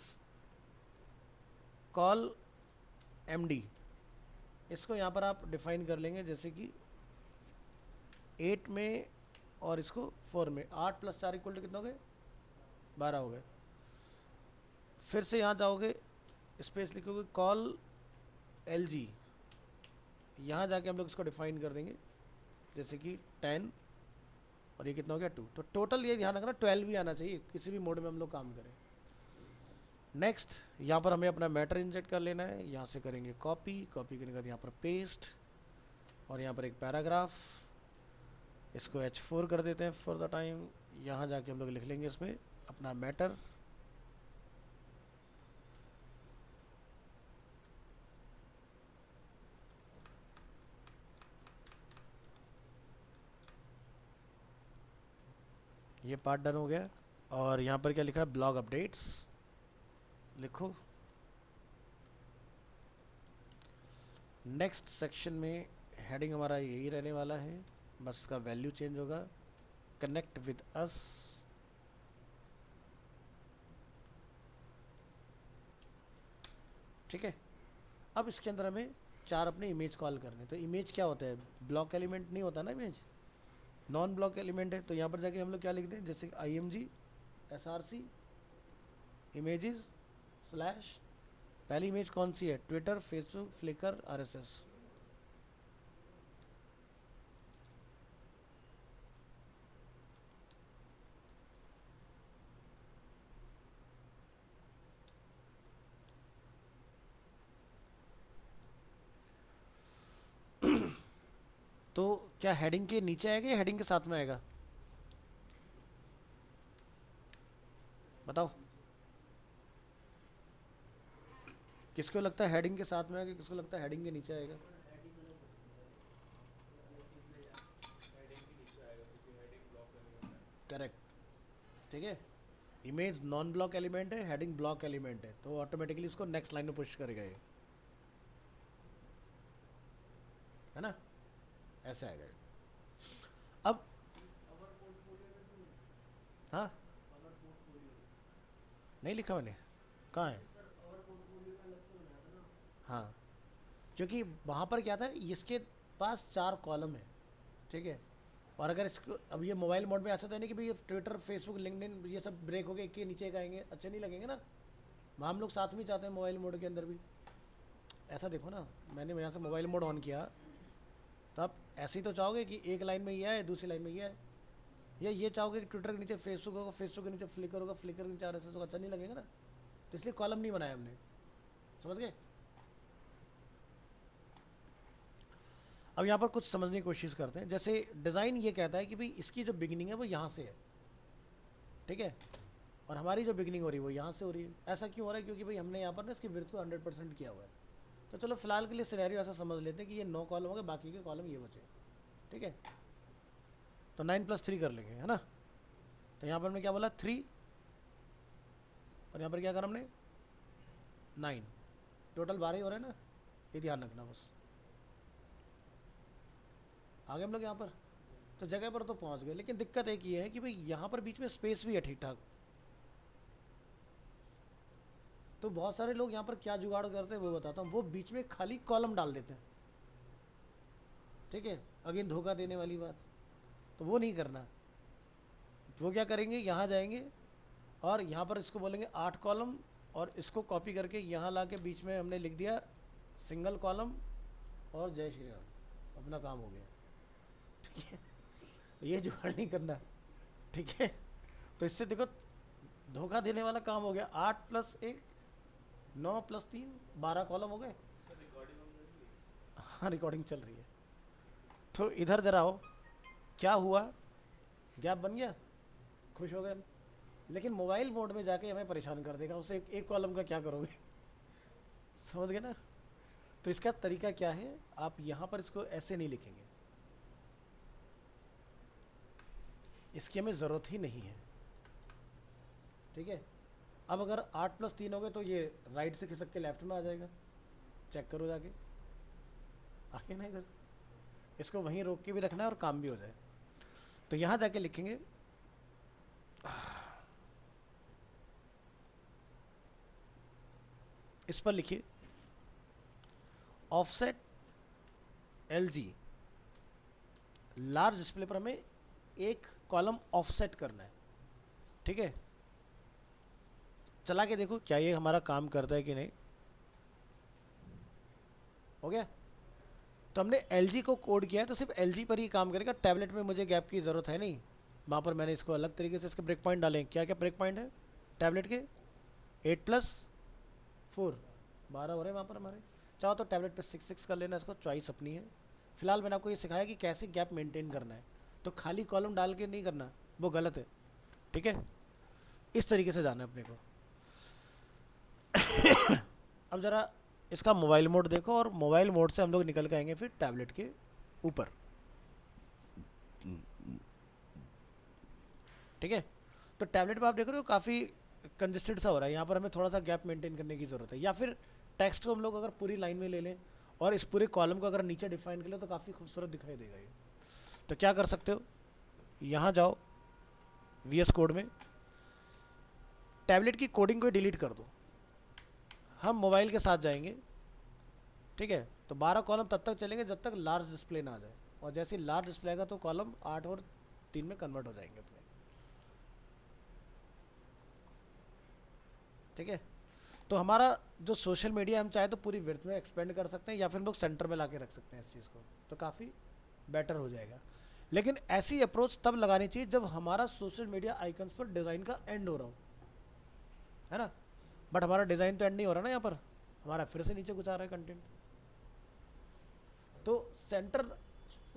Speaker 2: कॉल एमडी, इसको यहाँ पर आप डिफाइन कर लेंगे जैसे कि 8 में और इसको 4 में, 8 + 4 = कितना हो गए, 12 हो गए। फिर से यहाँ जाओगे स्पेस लिखोगे कॉल एलजी, यहाँ जाके हम लोग इसको डिफाइन कर देंगे जैसे कि 10 और ये कितना हो गया 2। तो टोटल ये ध्यान रखना 12 भी आना चाहिए किसी भी मोड में हम लोग काम करें। नेक्स्ट यहाँ पर हमें अपना मैटर इंजेक्ट कर लेना है, यहाँ से करेंगे कॉपी करने के बाद यहाँ पर पेस्ट और यहाँ पर एक पैराग्राफ, इसको H4 कर देते हैं फॉर द टाइम। यहाँ जाके हम लोग लिख लेंगे इसमें अपना मैटर, ये पार्ट डन हो गया। और यहाँ पर क्या लिखा है, ब्लॉग अपडेट्स लिखो। नेक्स्ट सेक्शन में हेडिंग हमारा यही रहने वाला है, बस इसका वैल्यू चेंज होगा, कनेक्ट विद अस। ठीक है, अब इसके अंदर हमें 4 अपने इमेज कॉल करने। तो इमेज क्या होता है, ब्लॉक एलिमेंट नहीं होता ना, इमेज नॉन ब्लॉक एलिमेंट है। तो यहाँ पर जाके हम लोग क्या लिखते हैं, जैसे IMG SRC इमेजेस / पहली इमेज कौन सी है, ट्विटर, फेसबुक, फ्लिकर, RSS। तो क्या हेडिंग के नीचे आएगा या हेडिंग के साथ में आएगा, बताओ किसको लगता है हेडिंग के साथ में आएगा, किसको लगता है हेडिंग के नीचे आएगा।
Speaker 3: हेडिंग के नीचे आएगा क्योंकि हेडिंग ब्लॉक एलिमेंट है।
Speaker 2: करेक्ट, ठीक है। इमेज नॉन ब्लॉक एलिमेंट है, हेडिंग ब्लॉक एलिमेंट है, तो ऑटोमेटिकली इसको नेक्स्ट लाइन में पुश करेगा ये, है ना, ऐसे आएगा। अब हाँ नहीं लिखा मैंने, कहाँ है, हाँ, क्योंकि वहाँ पर क्या था, इसके पास 4 कॉलम है, ठीक है। और अगर इसको अब ये मोबाइल मोड में ऐसा तो नहीं कि भाई ट्विटर, फेसबुक, लिंक्डइन ये सब ब्रेक हो गए, एक के नीचे एक आएंगे, अच्छे नहीं लगेंगे ना। वहाँ हम लोग साथ में चाहते हैं मोबाइल मोड के अंदर भी। ऐसा देखो ना, मैंने यहाँ से मोबाइल मोड ऑन किया तो आप ऐसे ही तो चाहोगे कि एक लाइन में ये आए, दूसरी लाइन में ये आए, या ये चाहोगे कि ट्विटर के नीचे फेसबुक होगा, फेसबुक के नीचे फ्लिकर होगा, फ्लिकर के नीचे RSS होगा, अच्छा नहीं लगेगा ना। तो इसलिए कॉलम नहीं बनाया हमने, समझ गए। अब यहाँ पर कुछ समझने की कोशिश करते हैं। जैसे डिज़ाइन ये कहता है कि भाई इसकी जो बिगिनिंग है वो यहाँ से है, ठीक है, और हमारी जो बिगिनिंग हो रही है वो यहाँ से हो रही है। ऐसा क्यों हो रहा है? क्योंकि भाई हमने यहाँ पर ना इसकी विड्थ को 100% किया हुआ है। तो चलो फिलहाल के लिए सिनेरियो ऐसा समझ लेते हैं कि ये 9 कॉलम हो गए, बाकी के कॉलम ये बचे, ठीक है। तो 9+3 कर लेंगे, है ना। तो यहाँ पर हमने क्या बोला 3, और यहाँ पर क्या करा हमने 9, टोटल 12 ही हो रहे हैं ना, ये ध्यान रखना बस। आगे हम लोग यहाँ पर तो जगह पर तो पहुँच गए, लेकिन दिक्कत एक ये है कि भाई यहाँ पर बीच में स्पेस भी है ठीक ठाक। तो बहुत सारे लोग यहाँ पर क्या जुगाड़ करते हैं वो बताता हूँ, वो बीच में खाली कॉलम डाल देते हैं, ठीक है। अगेन धोखा देने वाली बात, तो वो नहीं करना। वो क्या करेंगे, यहाँ जाएंगे और यहाँ पर इसको बोलेंगे 8 कॉलम, और इसको कॉपी करके यहाँ ला के बीच में हमने लिख दिया सिंगल कॉलम और जय श्री राम, अपना काम हो गया, ठीक है। ये जुगाड़ नहीं करना, ठीक है। तो इससे देखो धोखा देने वाला काम हो गया। 8 + 1 9 + 3 12 कॉलम हो गए। हाँ रिकॉर्डिंग चल रही है। तो इधर जरा आओ, क्या हुआ, गैप बन गया, खुश हो गए। लेकिन मोबाइल मोड में जाके हमें परेशान कर देगा, उसे एक कॉलम का क्या करोगे समझ गए ना। तो इसका तरीका क्या है, आप यहाँ पर इसको ऐसे नहीं लिखेंगे, इसकी हमें ज़रूरत ही नहीं है, ठीक है। अब अगर 8 + 3 हो गए तो ये राइट से खिसक के लेफ्ट में आ जाएगा, चेक करो जाके, आगे ना इधर, इसको वहीं रोक के भी रखना है और काम भी हो जाए। तो यहाँ जाके लिखेंगे इस पर लिखिए ऑफसेट LG, लार्ज डिस्प्ले पर हमें एक कॉलम ऑफसेट करना है, ठीक है। चला के देखो क्या ये हमारा काम करता है कि नहीं। हो गया। तो हमने LG को कोड किया है, तो सिर्फ LG पर ही काम करेगा। टैबलेट में मुझे गैप की ज़रूरत है नहीं, वहाँ पर मैंने इसको अलग तरीके से इसके ब्रेक पॉइंट डाले। क्या क्या ब्रेक पॉइंट है टैबलेट के? 8 + 4 12 हो रहे हैं वहाँ पर हमारे। चाहो तो टैबलेट पे 6 कर लेना, इसको चॉइस अपनी है। फिलहाल मैंने आपको ये सिखाया कि कैसे गैप मेंटेन करना है। तो खाली कॉलम डाल के नहीं करना, वो गलत है, ठीक है। इस तरीके से जाना है अपने को। अब ज़रा इसका मोबाइल मोड देखो, और मोबाइल मोड से हम लोग निकल के आएंगे फिर टैबलेट के ऊपर, ठीक है। तो टैबलेट पर आप देख रहे हो काफ़ी कंजेस्टेड सा हो रहा है, यहाँ पर हमें थोड़ा सा गैप मेंटेन करने की ज़रूरत है। या फिर टेक्स्ट को हम लोग अगर पूरी लाइन में ले लें और इस पूरे कॉलम को अगर नीचे डिफाइन कर लें तो काफ़ी खूबसूरत दिखाई देगा ये। तो क्या कर सकते हो, यहाँ जाओ VS कोड में, टैबलेट की कोडिंग को डिलीट कर दो, हम मोबाइल के साथ जाएंगे, ठीक है। तो 12 कॉलम तब तक चलेंगे जब तक लार्ज डिस्प्ले ना आ जाए, और जैसे ही लार्ज डिस्प्ले आएगा तो कॉलम 8 और 3 में कन्वर्ट हो जाएंगे अपने, ठीक है। तो हमारा जो सोशल मीडिया हम चाहे तो पूरी विड्थ में एक्सपेंड कर सकते हैं, या फिर हम लोग सेंटर में ला के रख सकते हैं इस चीज़ को, तो काफ़ी बेटर हो जाएगा। लेकिन ऐसी अप्रोच तब लगानी चाहिए जब हमारा सोशल मीडिया आइकन्स पर डिज़ाइन का एंड हो रहा हो, है ना। बट हमारा डिज़ाइन तो एंड नहीं हो रहा ना, यहाँ पर हमारा फिर से नीचे कुछ आ रहा है कंटेंट। तो सेंटर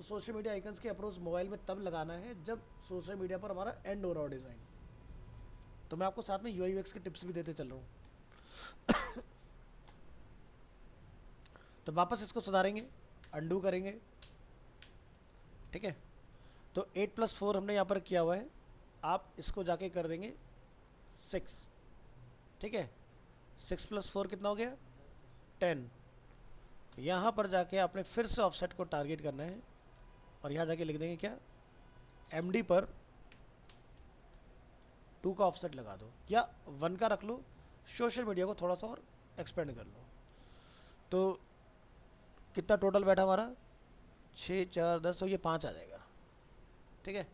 Speaker 2: सोशल मीडिया आइकन्स की अप्रोच मोबाइल में तब लगाना है जब सोशल मीडिया पर हमारा एंड हो रहा हो डिज़ाइन। तो मैं आपको साथ में UI UX की टिप्स भी देते चल रहा हूँ। तो वापस इसको सुधारेंगे, अंडू करेंगे, ठीक है। तो 8 + 4 हमने यहाँ पर किया हुआ है, आप इसको जाके कर देंगे 6, ठीक है। 6 + 4 कितना हो गया 10। यहाँ पर जाके आपने फिर से ऑफसेट को टारगेट करना है, और यहाँ जाके लिख देंगे क्या, MD पर 2 का ऑफसेट लगा दो, या 1 का रख लो, सोशल मीडिया को थोड़ा सा और एक्सपेंड कर लो। तो कितना टोटल बैठा हमारा 6 4 10, तो ये 5 आ जाएगा, ठीक है।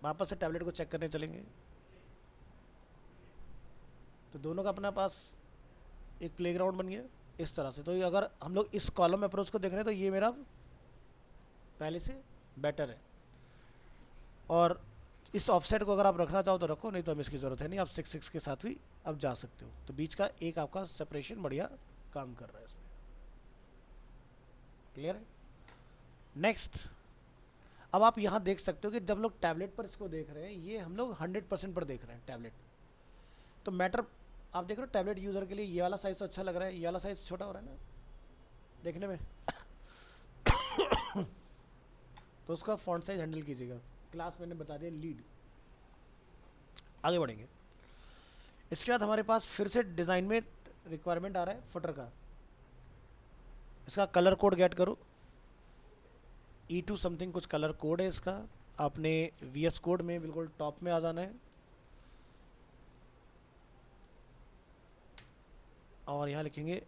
Speaker 2: वापस से टैबलेट को चेक करने चलेंगे, तो दोनों का अपना पास एक प्लेग्राउंड बन गया इस तरह से। तो ये अगर हम लोग इस कॉलम अप्रोच को देख रहे हैं तो ये मेरा पहले से बेटर है, और इस ऑफसेट को अगर आप रखना चाहो तो रखो, नहीं तो हम इसकी ज़रूरत है नहीं, आप 6 के साथ भी अब जा सकते हो। तो बीच का एक आपका सेपरेशन बढ़िया काम कर रहा है इसमें। क्लियर है? नेक्स्ट, अब आप यहाँ देख सकते हो कि जब लोग टैबलेट पर इसको देख रहे हैं, ये हम लोग 100% पर देख रहे हैं टैबलेट। तो मैटर, आप देख रहे हो टैबलेट यूज़र के लिए ये वाला साइज़ तो अच्छा लग रहा है, ये वाला साइज़ छोटा हो रहा है ना देखने में। तो उसका फॉन्ट साइज हैंडल कीजिएगा। क्लास मैंने बता दिया लीड। आगे बढ़ेंगे। इसके बाद हमारे पास फिर से डिज़ाइन में रिक्वायरमेंट आ रहा है फुटर का। इसका कलर कोड गेट करो, E2 समथिंग कुछ कलर कोड है इसका। आपने VS कोड में बिल्कुल टॉप में आ जाना है और यहाँ लिखेंगे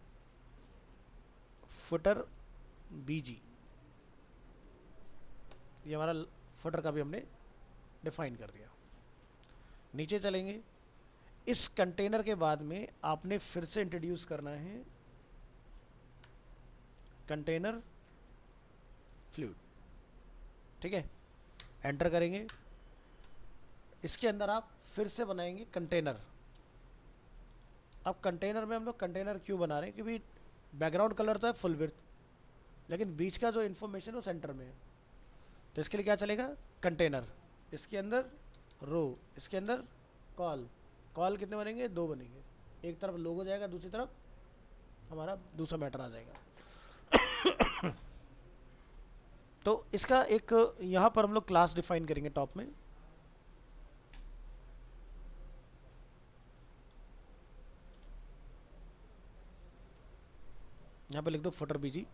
Speaker 2: फुटर BG। ये हमारा फुटर का भी हमने डिफाइन कर दिया। नीचे चलेंगे। इस कंटेनर के बाद में आपने फिर से इंट्रोड्यूस करना है कंटेनर फ्लूइड। ठीक है, एंटर करेंगे। इसके अंदर आप फिर से बनाएंगे कंटेनर। अब कंटेनर में हम लोग कंटेनर क्यों बना रहे हैं? क्योंकि बैकग्राउंड कलर तो है फुल विड्थ, लेकिन बीच का जो इन्फॉर्मेशन वो सेंटर में है। तो इसके लिए क्या चलेगा? कंटेनर। इसके अंदर रो, इसके अंदर कॉल। कॉल कितने बनेंगे? 2 बनेंगे। एक तरफ लोगो जाएगा, दूसरी तरफ हमारा दूसरा मैटर आ जाएगा। तो इसका एक यहाँ पर हम लोग क्लास डिफाइन करेंगे टॉप में। यहाँ पे लिख दो फुटर BG।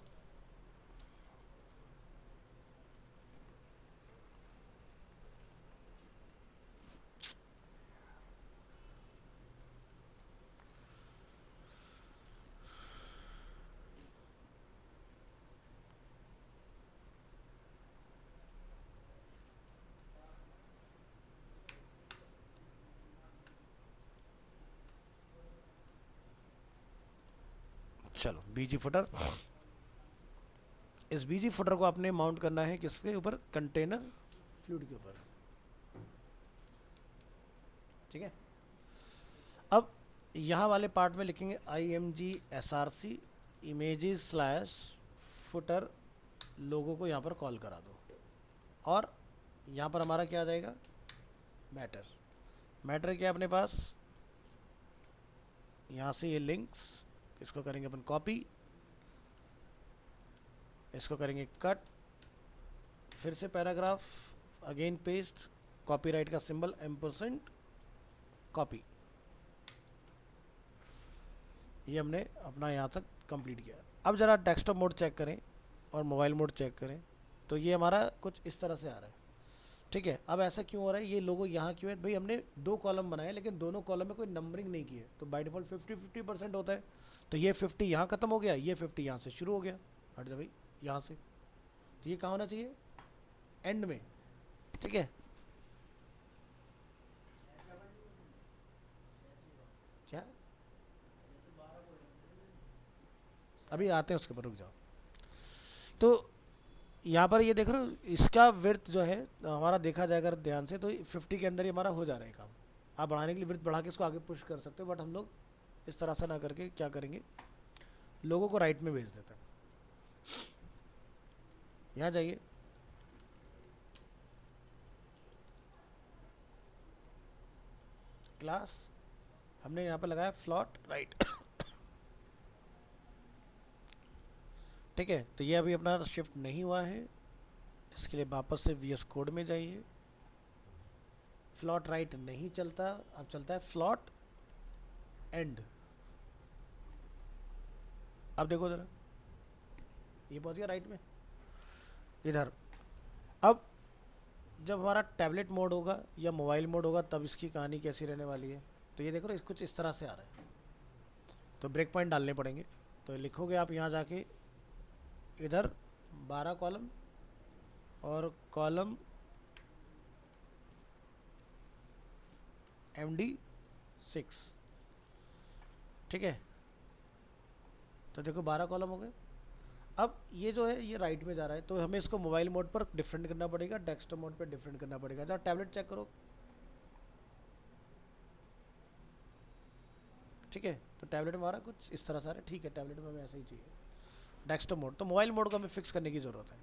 Speaker 2: चलो BG फुटर। इस BG फुटर को आपने माउंट करना है किसके ऊपर? कंटेनर फ्लूइड के ऊपर। ठीक है, अब यहाँ वाले पार्ट में लिखेंगे IMG SRC images slash footer. लोगों को यहाँ पर कॉल करा दो और यहाँ पर हमारा क्या आ जाएगा? मैटर। मैटर क्या है अपने पास? यहाँ से ये लिंक्स, इसको करेंगे अपन कॉपी, इसको करेंगे कट, फिर से पैराग्राफ, अगेन पेस्ट, कॉपीराइट का सिंबल एम्परसेंड, कॉपी। ये हमने अपना यहाँ तक कंप्लीट किया। अब ज़रा डेस्कटॉप मोड चेक करें और मोबाइल मोड चेक करें तो ये हमारा कुछ इस तरह से आ रहा है। ठीक है, अब ऐसा क्यों हो रहा है? ये लोगो यहाँ क्यों है? भाई हमने 2 कॉलम बनाए लेकिन दोनों कॉलम में कोई नंबरिंग नहीं की है, तो बाय डिफ़ॉल्ट 50-50% होता है। तो ये 50 यहाँ ख़त्म हो गया, ये 50 यहाँ से शुरू हो गया। हट जा भाई यहाँ से। तो ये कहाँ होना चाहिए? एंड में। ठीक है, क्या अभी आते हैं उसके ऊपर, रुक जाओ। तो यहाँ पर ये देख रहे हो, इसका विड्थ जो है हमारा देखा जाएगा ध्यान से तो 50 के अंदर ही हमारा हो जा रहा है काम। आप बढ़ाने के लिए विड्थ बढ़ा के इसको आगे पुश कर सकते हो, बट हम लोग इस तरह से ना करके क्या करेंगे, लोगों को राइट में भेज देते हैं। यहाँ जाइए, क्लास हमने यहाँ पर लगाया फ्लॉट राइट। ठीक है, तो ये अभी अपना शिफ्ट नहीं हुआ है, इसके लिए वापस से VS कोड में जाइए। फ्लॉट राइट नहीं चलता, अब चलता है फ्लॉट एंड। अब देखो ज़रा, ये पहुंच गया राइट में इधर। अब जब हमारा टैबलेट मोड होगा या मोबाइल मोड होगा तब इसकी कहानी कैसी रहने वाली है? तो ये देखो ना, कुछ इस तरह से आ रहा है, तो ब्रेक पॉइंट डालने पड़ेंगे। तो लिखोगे आप यहाँ जाके इधर 12 कॉलम और कॉलम MD6। ठीक है, तो देखो 12 कॉलम हो गए। अब ये जो है ये राइट में जा रहा है, तो हमें इसको मोबाइल मोड पर डिफरेंट करना पड़ेगा, डेस्कटॉप मोड पर डिफरेंट करना पड़ेगा। जब टैबलेट चेक करो, ठीक है, तो टैबलेट में हमारा कुछ इस तरह से आ रहा है। ठीक है, टैबलेट में हमें ऐसा ही चाहिए। डेस्कटॉप मोड, तो मोबाइल मोड को हमें फिक्स करने की ज़रूरत है।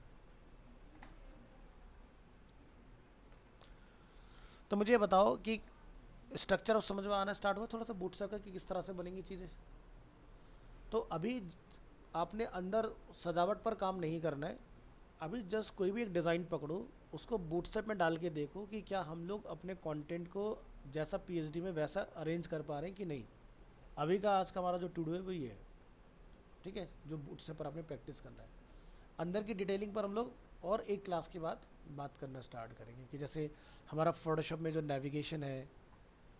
Speaker 2: तो मुझे ये बताओ कि स्ट्रक्चर अब समझ में आना स्टार्ट हुआ थोड़ा सा बूटस्ट्रैप का कि किस तरह से बनेंगी चीज़ें। तो अभी आपने अंदर सजावट पर काम नहीं करना है, अभी जस्ट कोई भी एक डिज़ाइन पकड़ो, उसको बूटस्ट्रैप में डाल के देखो कि क्या हम लोग अपने कंटेंट को जैसा पीएचडी में वैसा अरेंज कर पा रहे हैं कि नहीं। अभी का आज का हमारा जो टू डू है वो ये है, ठीक है, जो बूटस्ट्रैप पर आपने प्रैक्टिस करना है। अंदर की डिटेलिंग पर हम लोग और एक क्लास के बाद बात करना स्टार्ट करेंगे कि जैसे हमारा फोटोशॉप में जो नेविगेशन है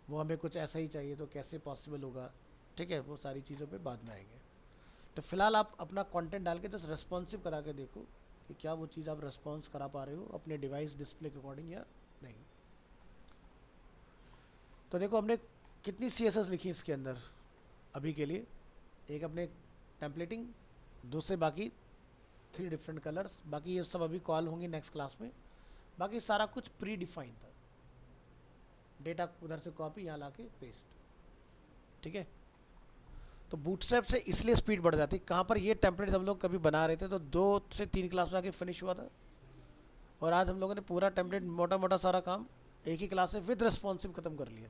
Speaker 2: वो हमें कुछ ऐसा ही चाहिए तो कैसे पॉसिबल होगा, ठीक है, वो सारी चीज़ों पे बाद में आएंगे। तो फिलहाल आप अपना कंटेंट डाल के जस्ट रेस्पॉन्सिव करा के देखो कि क्या वो चीज़ आप रेस्पॉन्स करा पा रहे हो अपने डिवाइस डिस्प्ले के अकॉर्डिंग या नहीं। तो देखो हमने कितनी CSS लिखी इसके अंदर अभी के लिए, एक अपने टेम्पलेटिंग, दूसरे बाकी 3 डिफरेंट कलर्स, बाकी ये सब अभी कॉल होंगी नेक्स्ट क्लास में। बाकी सारा कुछ प्री डिफाइंड था, डेटा उधर से कॉपी यहाँ ला के पेस्ट, ठीक है। तो बूटस्ट्रैप से इसलिए स्पीड बढ़ जाती, कहाँ पर ये टेम्पलेट्स हम लोग कभी बना रहे थे तो 2 से 3 क्लास में आके फिनिश हुआ था, और आज हम लोगों ने पूरा टेम्पलेट मोटा मोटा सारा काम एक ही क्लास में विद रिस्पॉन्सिव ख़त्म कर लिया।